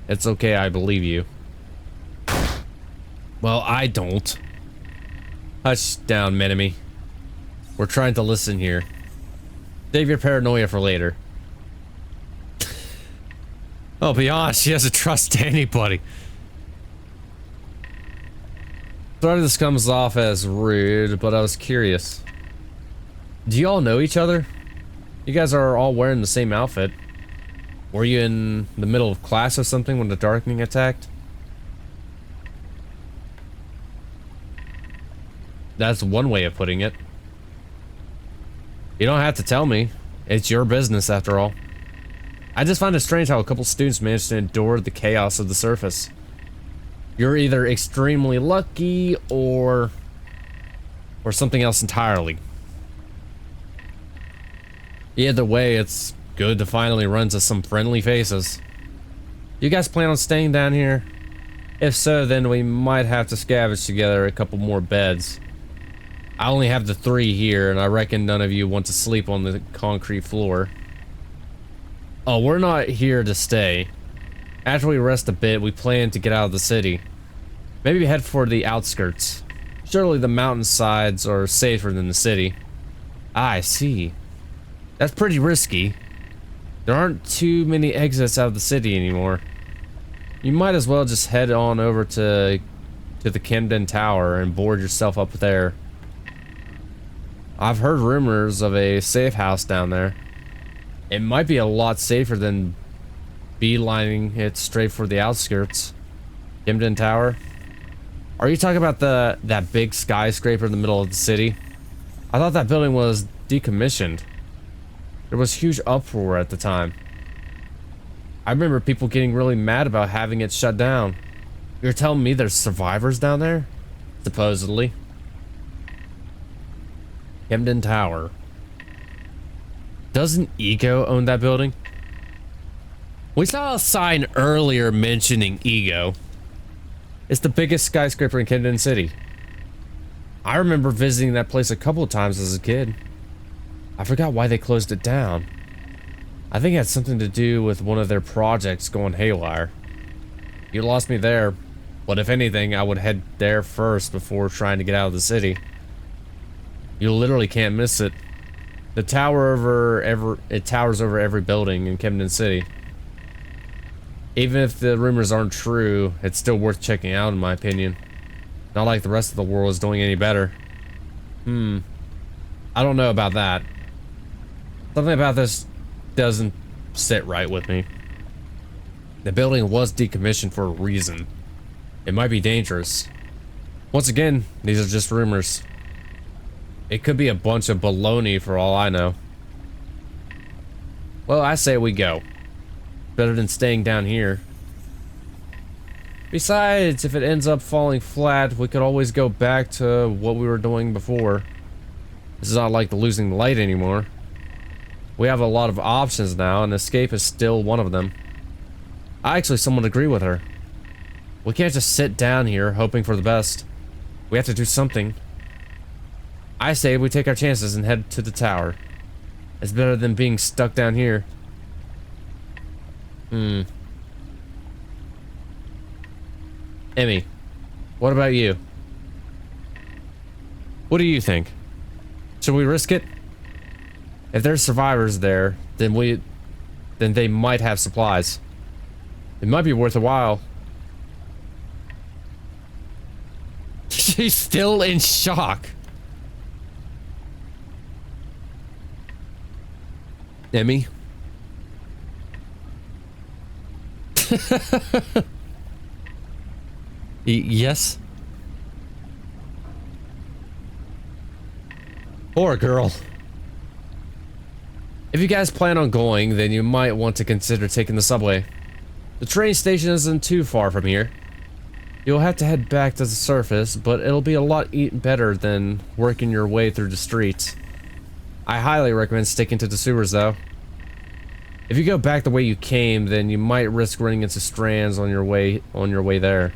It's okay, I believe you. Well, I don't. Hush down, Minami. We're trying to listen here. Save your paranoia for later. Oh, be honest, she doesn't trust anybody. Sorry this comes off as rude, but I was curious. Do you all know each other? You guys are all wearing the same outfit. Were you in the middle of class or something when the darkening attacked? That's one way of putting it. You don't have to tell me. It's your business after all. I just find it strange how a couple students managed to endure the chaos of the surface. You're either extremely lucky or something else entirely. Either way, it's good to finally run to some friendly faces. You guys plan on staying down here? If so, then we might have to scavenge together a couple more beds. I only have the 3 here, and I reckon none of you want to sleep on the concrete floor. Oh, we're not here to stay. After we rest a bit, we plan to get out of the city. Maybe head for the outskirts. Surely the mountainsides are safer than the city. Ah, I see. That's pretty risky. There aren't too many exits out of the city anymore. You might as well just head on over to the Camden Tower and board yourself up there. I've heard rumors of a safe house down there. It might be a lot safer than beelining it straight for the outskirts. Camden Tower? Are you talking about that big skyscraper in the middle of the city? I thought that building was decommissioned. There was huge uproar at the time. I remember people getting really mad about having it shut down. You're telling me there's survivors down there? Supposedly. Camden Tower. Doesn't Ego own that building? We saw a sign earlier mentioning Ego. It's the biggest skyscraper in Camden City. I remember visiting that place a couple of times as a kid. I forgot why they closed it down. I think it had something to do with one of their projects going haywire. You lost me there, but if anything, I would head there first before trying to get out of the city. You literally can't miss it. It towers over every building in Camden City. Even if the rumors aren't true, it's still worth checking out in my opinion. Not like the rest of the world is doing any better. I don't know about that. Something about this doesn't sit right with me. The building was decommissioned for a reason. It might be dangerous. Once again, these are just rumors. It could be a bunch of baloney for all I know. Well, I say we go. Better than staying down here. Besides, if it ends up falling flat, we could always go back to what we were doing before. This is not like the losing the light anymore. We have a lot of options now, and escape is still one of them. I actually somewhat agree with her. We can't just sit down here hoping for the best. We have to do something. I say we take our chances and head to the tower. It's better than being stuck down here. Emmy, what about you? What do you think? Should we risk it? If there's survivors there, then they might have supplies. It might be worth a while. She's still in shock. Emmy? Yes? Poor girl. If you guys plan on going, then you might want to consider taking the subway. The train station isn't too far from here. You'll have to head back to the surface, but it'll be a lot better than working your way through the streets. I highly recommend sticking to the sewers, though. If you go back the way you came, then you might risk running into strands on your way there.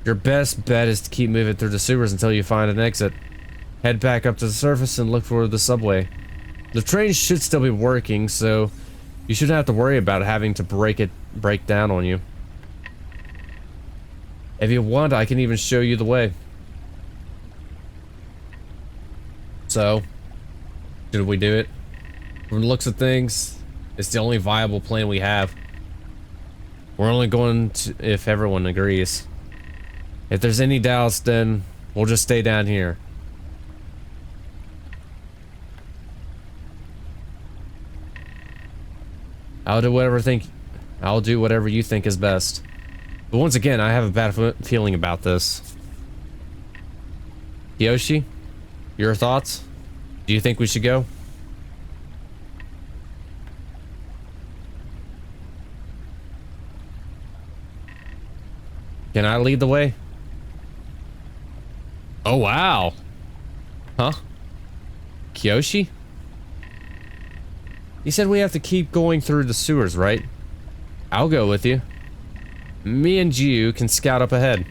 Your best bet is to keep moving through the sewers until you find an exit. Head back up to the surface and look for the subway. The train should still be working, so you shouldn't have to worry about having to break down on you. If you want, I can even show you the way. So, should we do it? From the looks of things, it's the only viable plan we have. We're only going to if everyone agrees. If there's any doubts, then we'll just stay down here. I'll do whatever you think is best. But once again, I have a bad feeling about this. Yoshi, your thoughts? Do you think we should go? Can I lead the way? Oh, wow. Huh? Kyoshi? You said we have to keep going through the sewers, right? I'll go with you. Me and you can scout up ahead.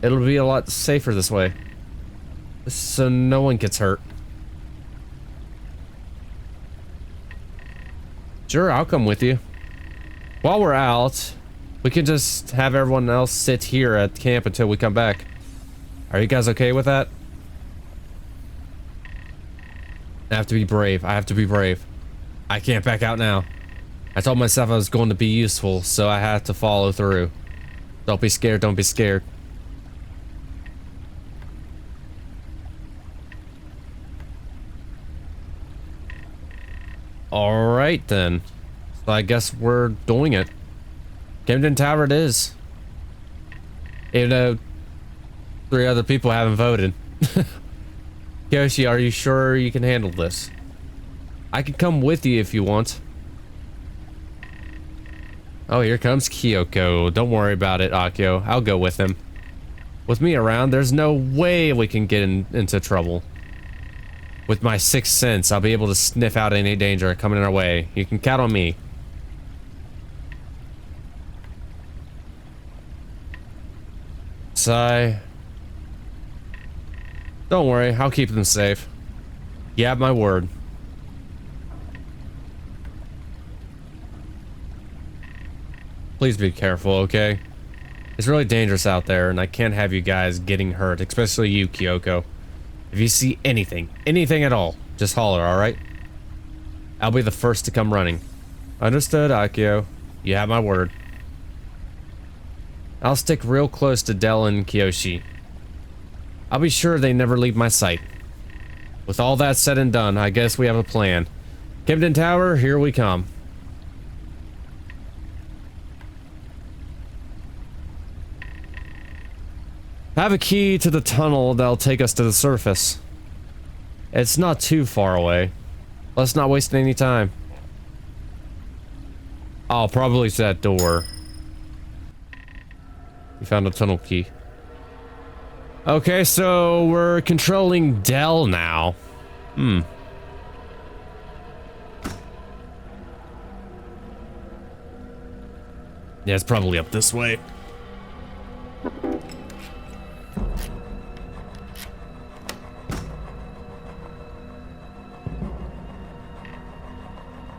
It'll be a lot safer this way. So no one gets hurt. Sure, I'll come with you. While we're out, we can just have everyone else sit here at camp until we come back. Are you guys okay with that? I have to be brave. I have to be brave. I can't back out now. I told myself I was going to be useful, so I had to follow through. Don't be scared, don't be scared. Alright then. So I guess we're doing it. Camden Tower it is. Even though 3 other people haven't voted. Yoshi, are you sure you can handle this? I can come with you if you want. Oh, here comes Kyoko. Don't worry about it, Akio. I'll go with him. With me around, there's no way we can get into trouble. With my 6th sense, I'll be able to sniff out any danger coming our way. You can count on me. Sigh. Don't worry, I'll keep them safe. You have my word. Please be careful, okay? It's really dangerous out there, and I can't have you guys getting hurt, especially you, Kyoko. If you see anything at all, just holler, alright? I'll be the first to come running. Understood, Akio. You have my word. I'll stick real close to Del and Kyoshi. I'll be sure they never leave my sight. With all that said and done, I guess we have a plan. Camden Tower, here we come. I have a key to the tunnel that'll take us to the surface. It's not too far away. Let's not waste any time. Oh, probably to that door. We found a tunnel key. Okay, so we're controlling Dell now. Hmm. Yeah, it's probably up this way.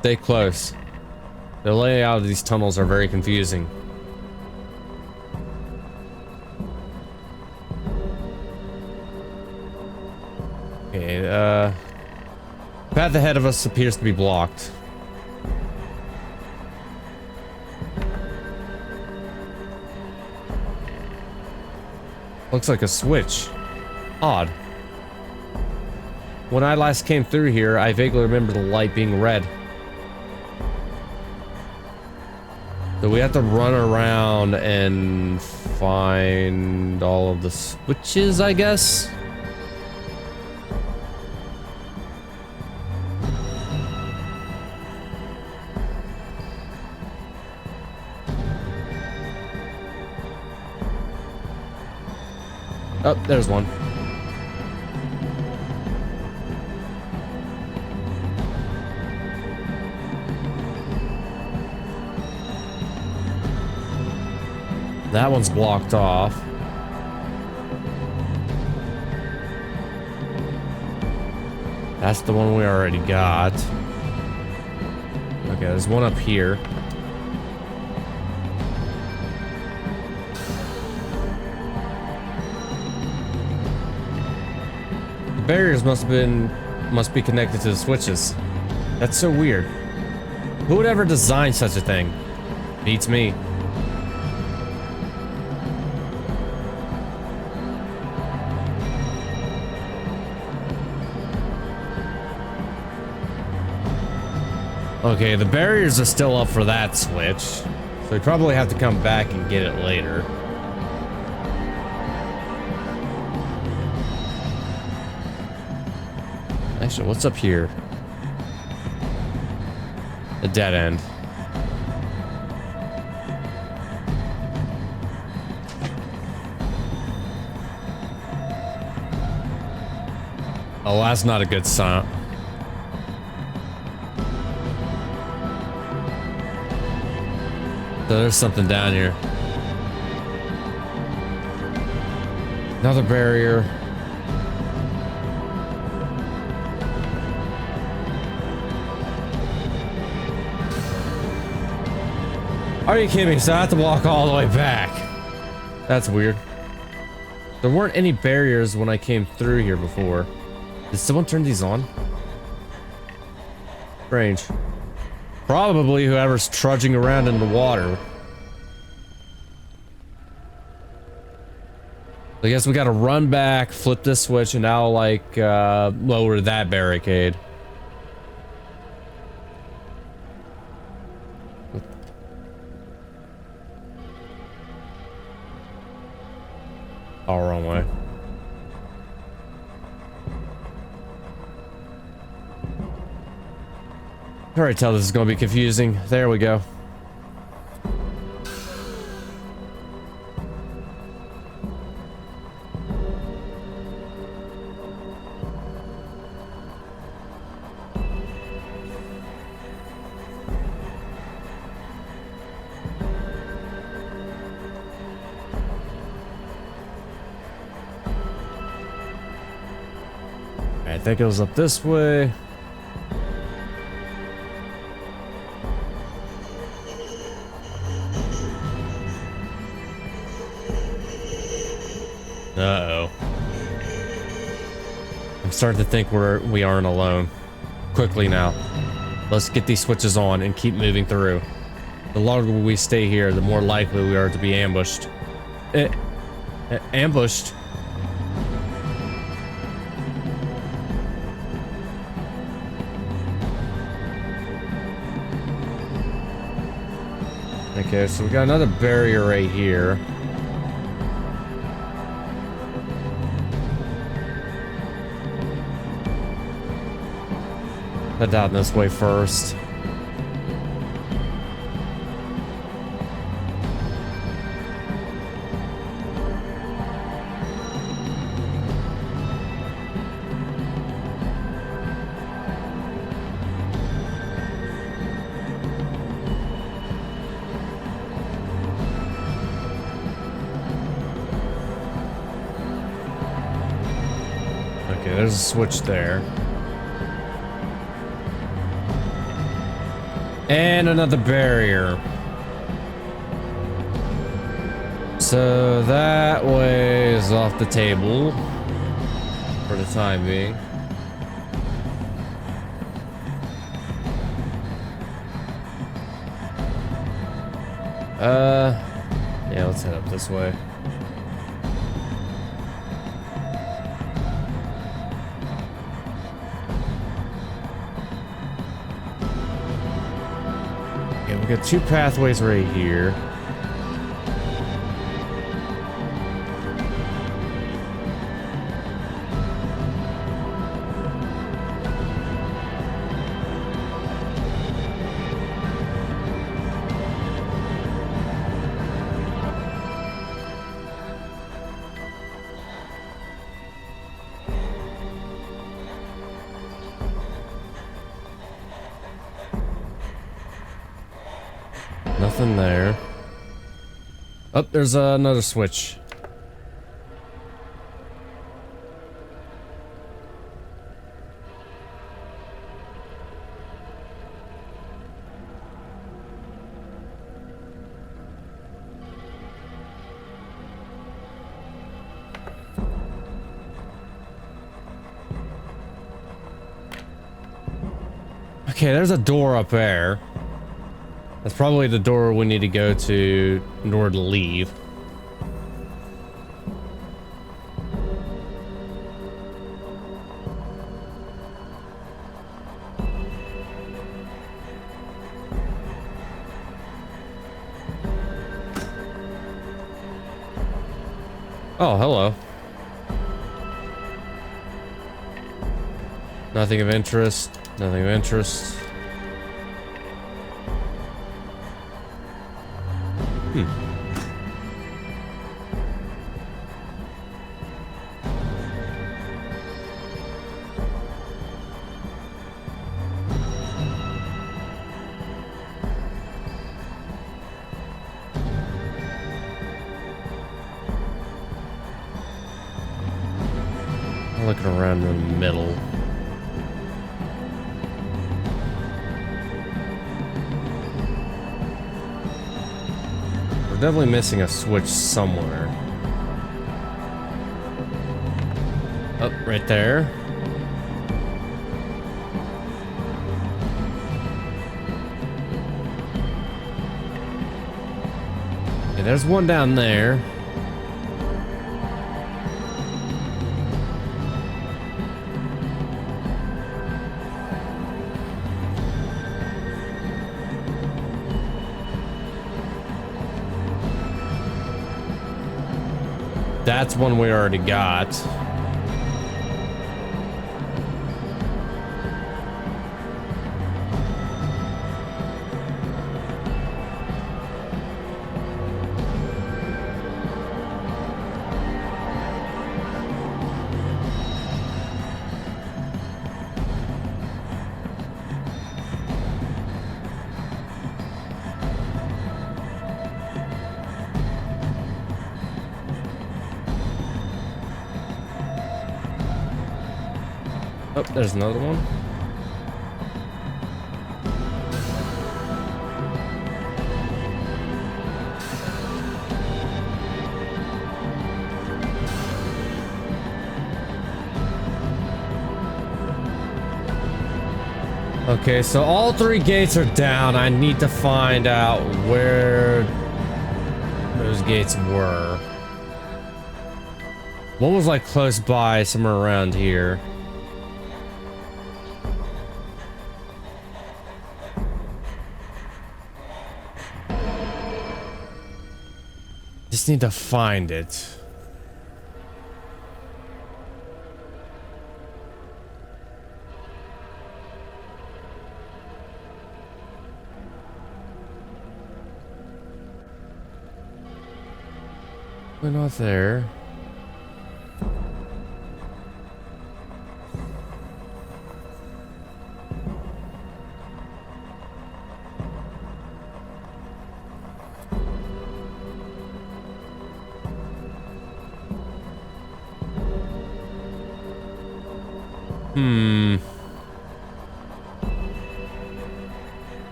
Stay close. The layout of these tunnels are very confusing. Okay, the path ahead of us appears to be blocked. Looks like a switch. Odd. When I last came through here, I vaguely remember the light being red. So we have to run around and find all of the switches, I guess? Oh, there's one. That one's blocked off. That's the one we already got. Okay, there's one up here. The barriers must be connected to the switches. That's so weird. Who would ever design such a thing? Beats me. Okay, the barriers are still up for that switch, so we probably have to come back and get it later. Actually, what's up here? A dead end. Oh, that's not a good sign. So there's something down here. Another barrier. Are you kidding me? So I have to walk all the way back. That's weird. There weren't any barriers when I came through here before. Did someone turn these on? Strange. Probably whoever's trudging around in the water. I guess we gotta run back, flip this switch, and now like lower that barricade. Oh, wrong way. Alright, tell this is gonna be confusing. There we go. I think it was up this way. Uh-oh. I'm starting to think we aren't alone. Quickly now. Let's get these switches on and keep moving through. The longer we stay here, the more likely we are to be ambushed. Ambushed? Okay, so we got another barrier right here. Head down this way first. Okay, there's a switch there. And another barrier. So that way is off the table for the time being. Yeah, let's head up this way. Okay, we got two pathways right here. Nothing there. Oh, there's another switch. Okay, there's a door up there. That's probably the door we need to go to in order to leave. Oh, hello. Nothing of interest. Nothing of interest. I'm looking around in the middle. We're definitely missing a switch somewhere. Oh, right there. Okay, there's one down there. That's one we already got. Oh, there's another one. Okay, so all three gates are down. I need to find out where those gates were. One was like close by, somewhere around here. Just need to find it. We're not there.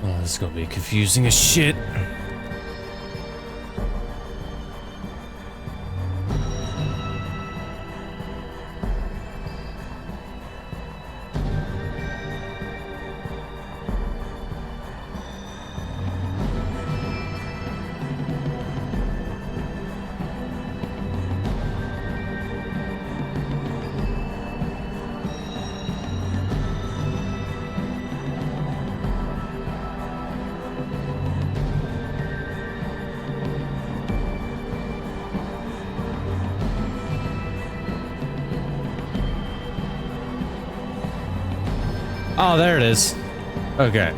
Oh, this is gonna be confusing as shit. Oh, there it is. Okay.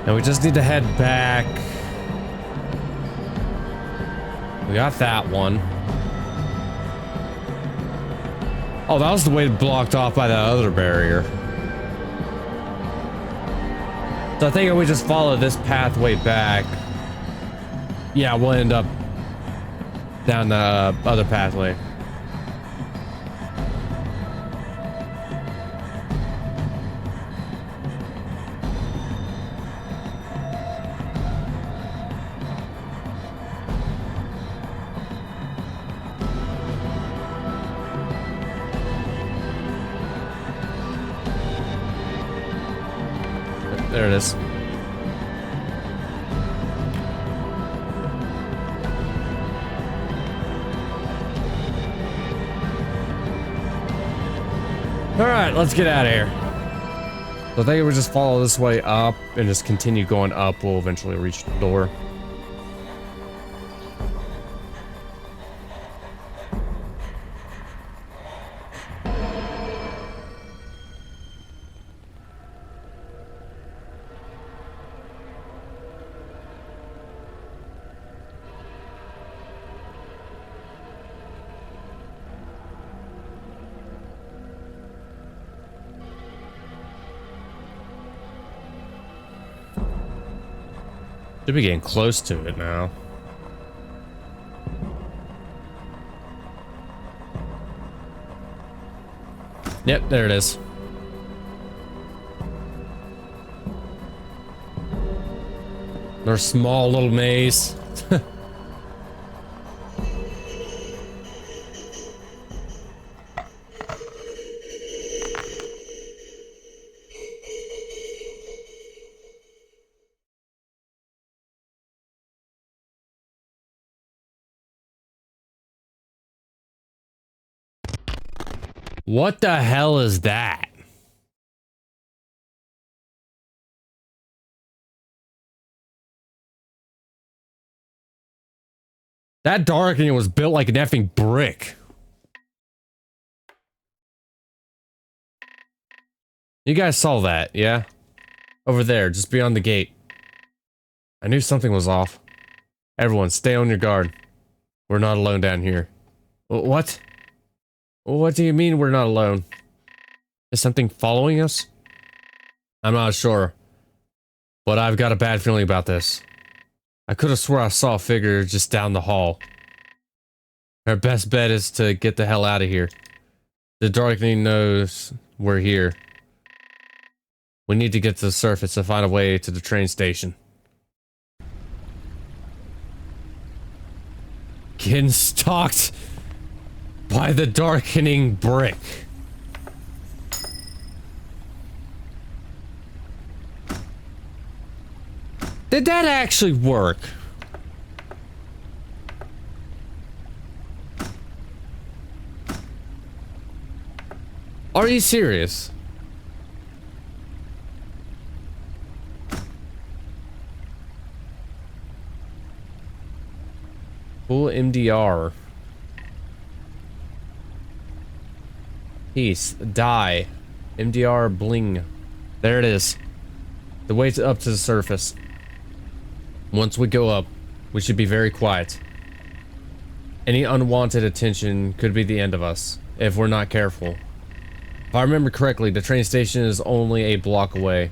And we just need to head back. We got that one. Oh, that was the way blocked off by that other barrier. So I think if we just follow this pathway back, yeah, we'll end up down the other pathway. There it is. Alright, let's get out of here. So I think if we just follow this way up and just continue going up, we'll eventually reach the door. Should be getting close to it now. Yep, there it is. Another small little maze. What the hell is that? That darkening was built like an effing brick. You guys saw that, yeah? Over there, just beyond the gate. I knew something was off. Everyone, stay on your guard. We're not alone down here. What? What do you mean we're not alone? Is something following us? I'm not sure. But I've got a bad feeling about this. I could have swore I saw a figure just down the hall. Our best bet is to get the hell out of here. The darkening knows we're here. We need to get to the surface to find a way to the train station. Getting stalked by the darkening brick. Did that actually work? Are you serious? Full MDR. Peace. Die. MDR bling. There it is. The way up to the surface. Once we go up, we should be very quiet. Any unwanted attention could be the end of us, if we're not careful. If I remember correctly, the train station is only a block away.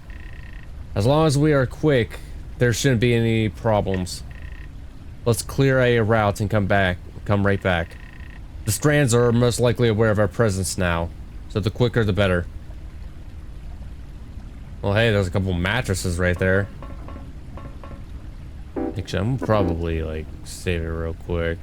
As long as we are quick, there shouldn't be any problems. Let's clear a route and come right back. The Strands are most likely aware of our presence now, so the quicker the better. Well, hey, there's a couple mattresses right there. Actually, I'm probably like save it real quick.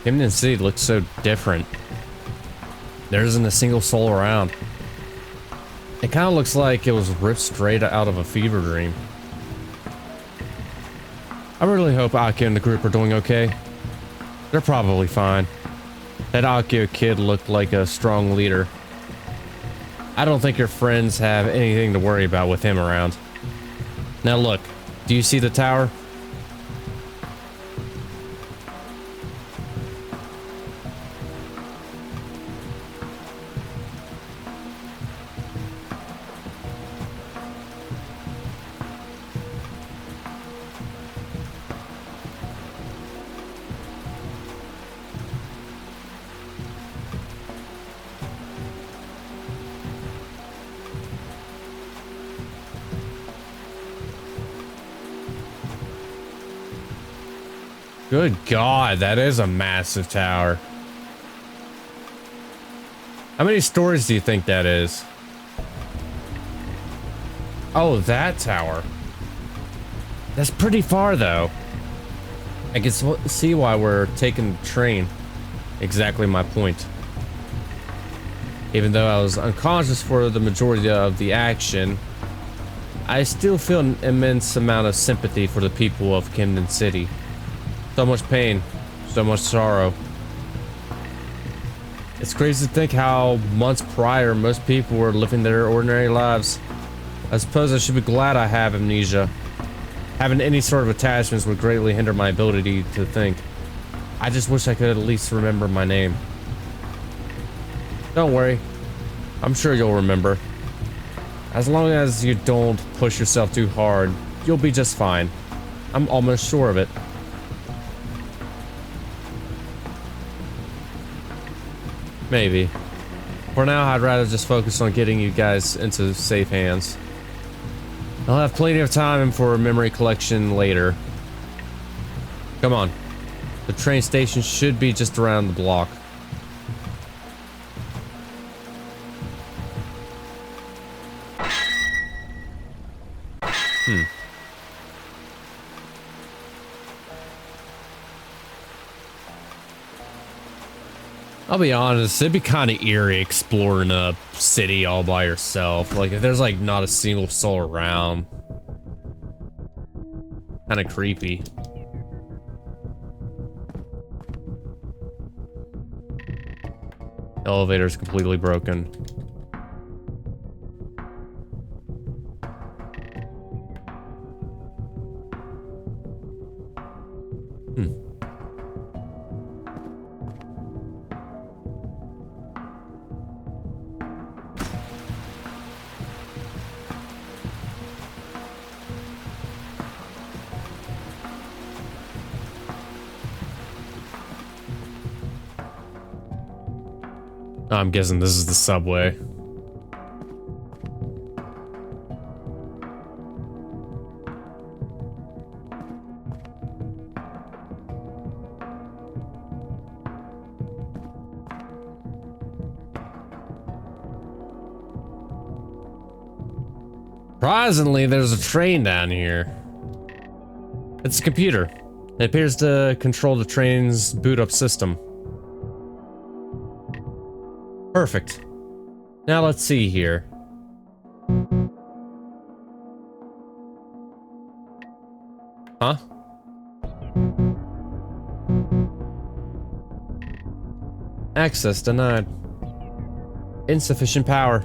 Camden City looks so different. There isn't a single soul around. It kind of looks like it was ripped straight out of a fever dream. I really hope Akio and the group are doing okay. They're probably fine. That Akio kid looked like a strong leader. I don't think your friends have anything to worry about with him around. Now look, do you see the tower? Good God, that is a massive tower. How many stories do you think that is? Oh, that tower. That's pretty far, though. I can see why we're taking the train. Exactly my point. Even though I was unconscious for the majority of the action, I still feel an immense amount of sympathy for the people of Camden City. So much pain, so much sorrow. It's crazy to think how months prior most people were living their ordinary lives. I suppose I should be glad I have amnesia. Having any sort of attachments would greatly hinder my ability to think. I just wish I could at least remember my name. Don't worry, I'm sure you'll remember. As long as you don't push yourself too hard, you'll be just fine. I'm almost sure of it. Maybe. For now, I'd rather just focus on getting you guys into safe hands. I'll have plenty of time for memory collection later. Come on. The train station should be just around the block. I'll be honest, it'd be kind of eerie exploring a city all by yourself. Like, if there's like not a single soul around. Kind of creepy. Elevator's completely broken. I'm guessing this is the subway. Surprisingly, there's a train down here. It's a computer. It appears to control the train's boot up system. Perfect. Now let's see here. Huh? Access denied. Insufficient power.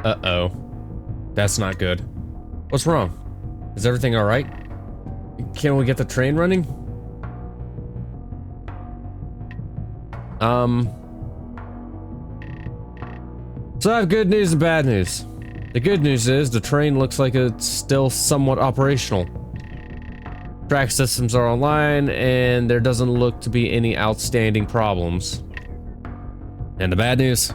Uh-oh. That's not good. What's wrong? Is everything alright? Can we get the train running? So I have good news and bad news. The good news is the train looks like it's still somewhat operational. Track systems are online and there doesn't look to be any outstanding problems. And the bad news?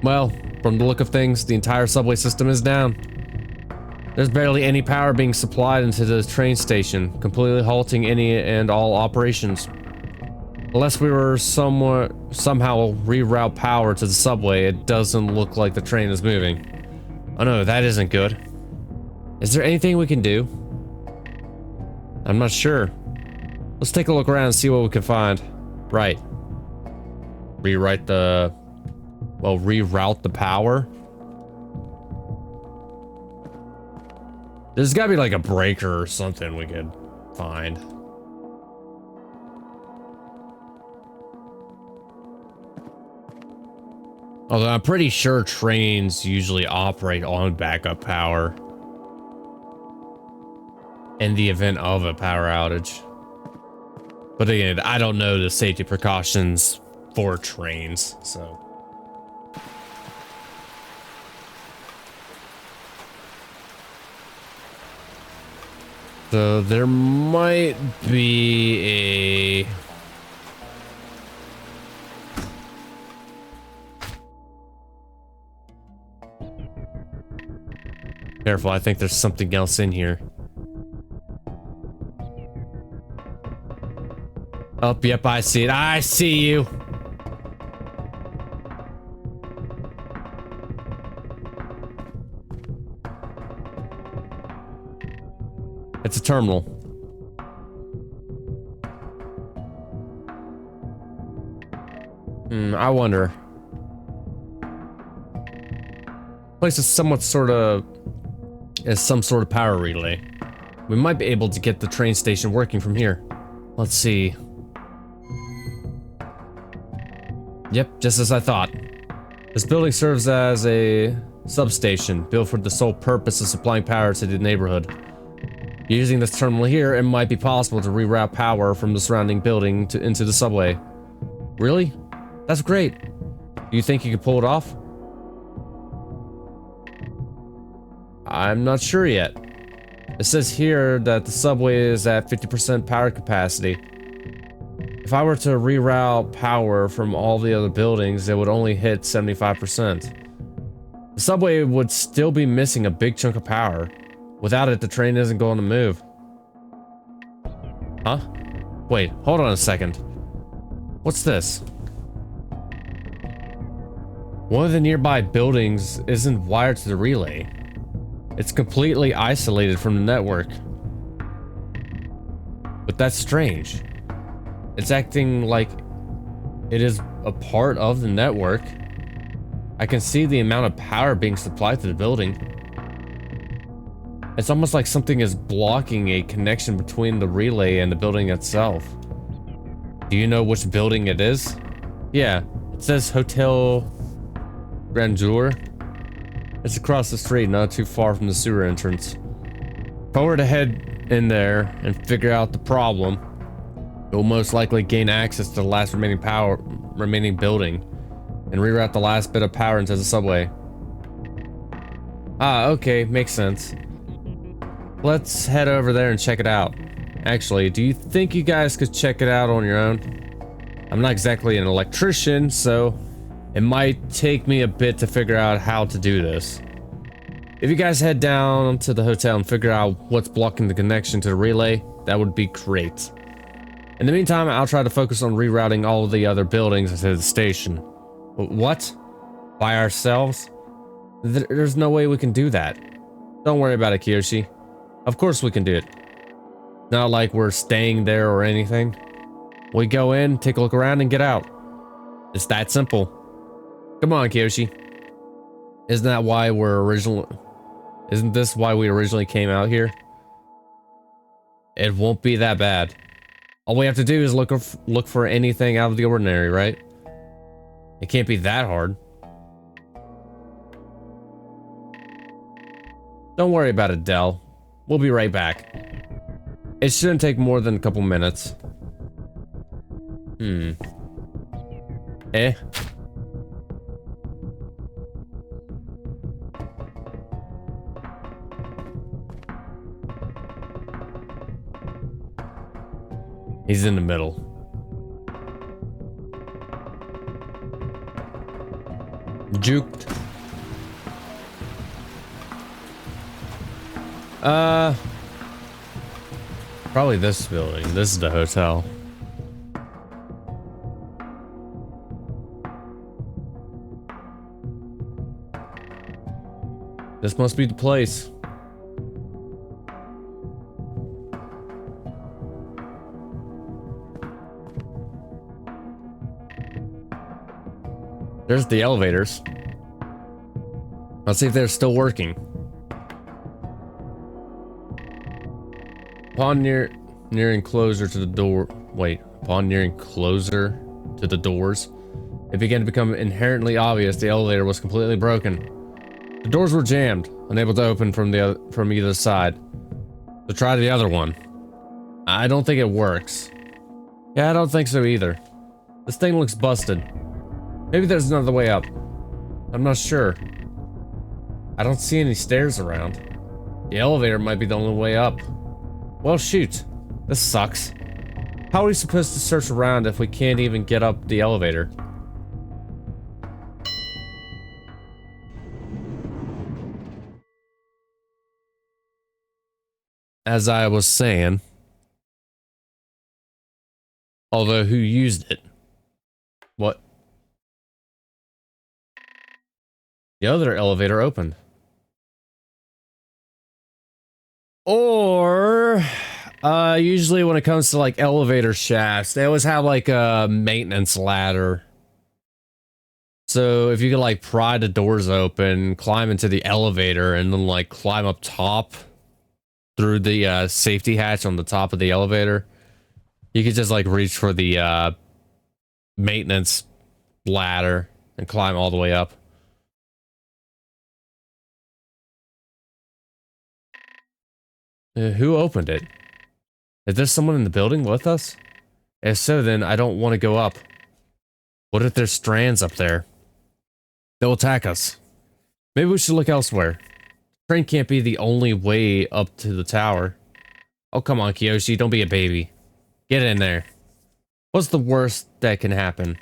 Well, from the look of things, the entire subway system is down. There's barely any power being supplied into the train station, completely halting any and all operations. Unless we were somehow reroute power to the subway, it doesn't look like the train is moving. Oh no, that isn't good. Is there anything we can do? I'm not sure. Let's take a look around and see what we can find. Right. Reroute the power. There's gotta be like a breaker or something we could find. Although I'm pretty sure trains usually operate on backup power in the event of a power outage. But again, I don't know the safety precautions for trains, so. So there might be a... Careful, I think there's something else in here. Oh, yep, I see it. I see you. It's a terminal. I wonder. Place is somewhat as some sort of power relay. We might be able to get the train station working from here. Let's see. Yep, just as I thought. This building serves as a substation built for the sole purpose of supplying power to the neighborhood. Using this terminal here, it might be possible to reroute power from the surrounding building into the subway. Really? That's great. Do you think you could pull it off? I'm not sure yet. It says here that the subway is at 50% power capacity. If I were to reroute power from all the other buildings, it would only hit 75%. The subway would still be missing a big chunk of power. Without it, the train isn't going to move. Huh? Wait, hold on a second. What's this? One of the nearby buildings isn't wired to the relay. It's completely isolated from the network. But that's strange. It's acting like it is a part of the network. I can see the amount of power being supplied to the building. It's almost like something is blocking a connection between the relay and the building itself. Do you know which building it is? Yeah, it says Hotel Grandeur. It's across the street, not too far from the sewer entrance. If I were to head in there and figure out the problem, you'll most likely gain access to the last remaining building and reroute the last bit of power into the subway. Ah, okay, makes sense. Let's head over there and check it out. Actually, do you think you guys could check it out on your own? I'm not exactly an electrician, so it might take me a bit to figure out how to do this. If you guys head down to the hotel and figure out what's blocking the connection to the relay, that would be great. In the meantime, I'll try to focus on rerouting all of the other buildings to the station. What? By ourselves? There's no way we can do that. Don't worry about it, Kiyoshi. Of course we can do it. Not like we're staying there or anything. We go in, take a look around, and get out. It's that simple. Come on, Kiyoshi. Isn't this why we originally came out here? It won't be that bad. All we have to do is look for anything out of the ordinary, right? It can't be that hard. Don't worry about it, Dell. We'll be right back. It shouldn't take more than a couple minutes. Eh? He's in the middle. Juked. Probably this building. This is the hotel. This must be the place. There's the elevators. Let's see if they're still working. Upon nearing closer to the door. Upon nearing closer to the doors, it began to become inherently obvious the elevator was completely broken. The doors were jammed, unable to open from either side. So try the other one. I don't think it works. Yeah, I don't think so either. This thing looks busted. Maybe there's another way up. I'm not sure. I don't see any stairs around. The elevator might be the only way up. Well, shoot. This sucks. How are we supposed to search around if we can't even get up the elevator? As I was saying, although who used it? What? The other elevator opened. Or, usually when it comes to like elevator shafts, they always have like a maintenance ladder. So if you could like pry the doors open, climb into the elevator, and then like climb up top through the safety hatch on the top of the elevator, you could just like reach for the maintenance ladder and climb all the way up. Who opened it? Is there someone in the building with us? If so, then I don't want to go up. What if there's strands up there? They'll attack us. Maybe we should look elsewhere. The train can't be the only way up to the tower. Oh, come on, Kiyoshi, don't be a baby. Get in there. What's the worst that can happen?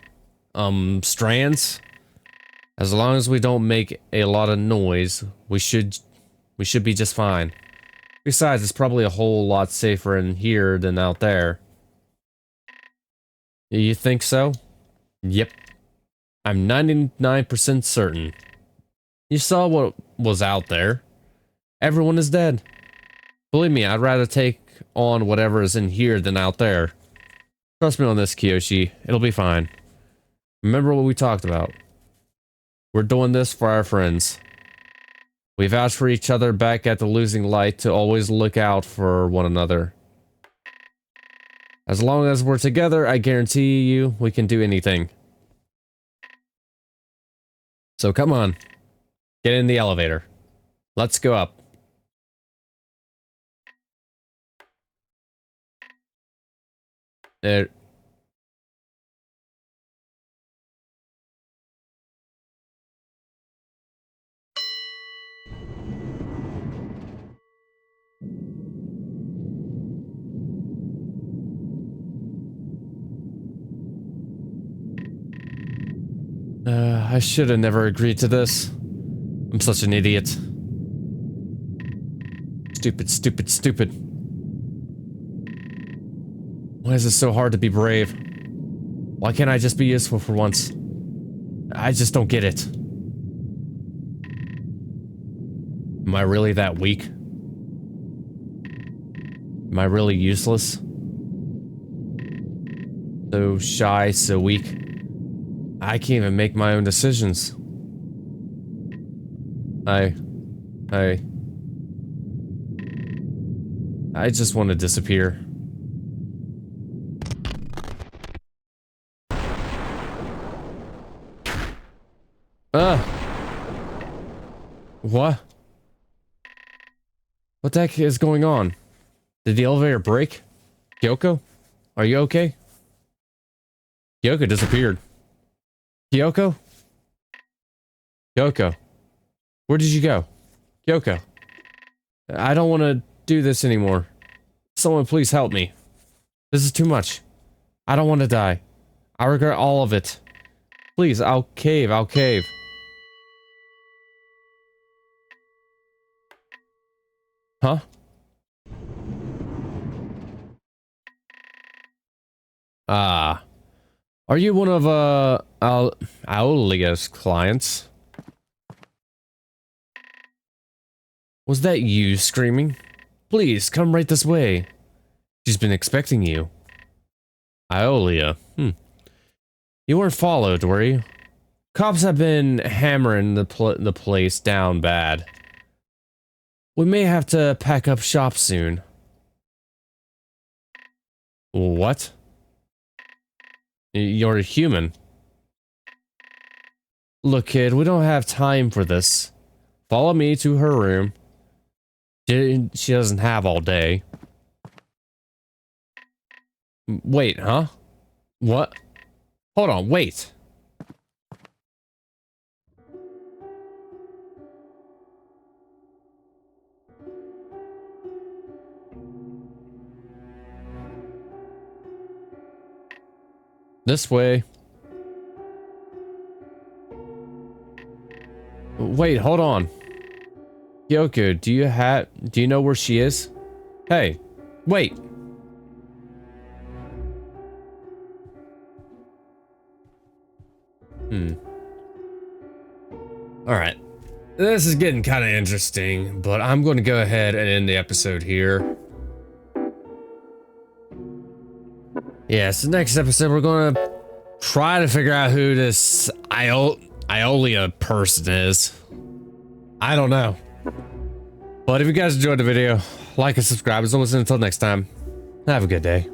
Strands? As long as we don't make a lot of noise, we should be just fine. Besides, it's probably a whole lot safer in here than out there. You think so? Yep. I'm 99% certain. You saw what was out there. Everyone is dead. Believe me, I'd rather take on whatever is in here than out there. Trust me on this, Kiyoshi. It'll be fine. Remember what we talked about. We're doing this for our friends. We vouch for each other back at the losing light to always look out for one another. As long as we're together, I guarantee you we can do anything. So come on. Get in the elevator. Let's go up. There. I should have never agreed to this. I'm such an idiot. Stupid, stupid, stupid. Why is it so hard to be brave? Why can't I just be useful for once? I just don't get it. Am I really that weak? Am I really useless? So shy, so weak. I can't even make my own decisions. I just want to disappear. What? What the heck is going on? Did the elevator break? Kyoko? Are you okay? Kyoko disappeared. Kyoko? Kyoko? Where did you go? Kyoko? I don't want to do this anymore. Someone please help me. This is too much. I don't want to die. I regret all of it. Please, I'll cave, I'll cave. Huh? Ah. Are you one of, Aolia's clients? Was that you screaming? Please, come right this way. She's been expecting you. Iolia. You weren't followed, were you? Cops have been hammering the place down bad. We may have to pack up shop soon. What? You're a human. Look, kid, we don't have time for this. Follow me to her room. She doesn't have all day. Wait, huh? What? Hold on, wait. This way. Wait, hold on. Kyoko, do you know where she is? Hey, wait. Alright. This is getting kind of interesting, but I'm going to go ahead and end the episode here. Yeah, so next episode we're going to try to figure out who this Iolia person is. I don't know. But if you guys enjoyed the video, like and subscribe. As always, until next time, have a good day.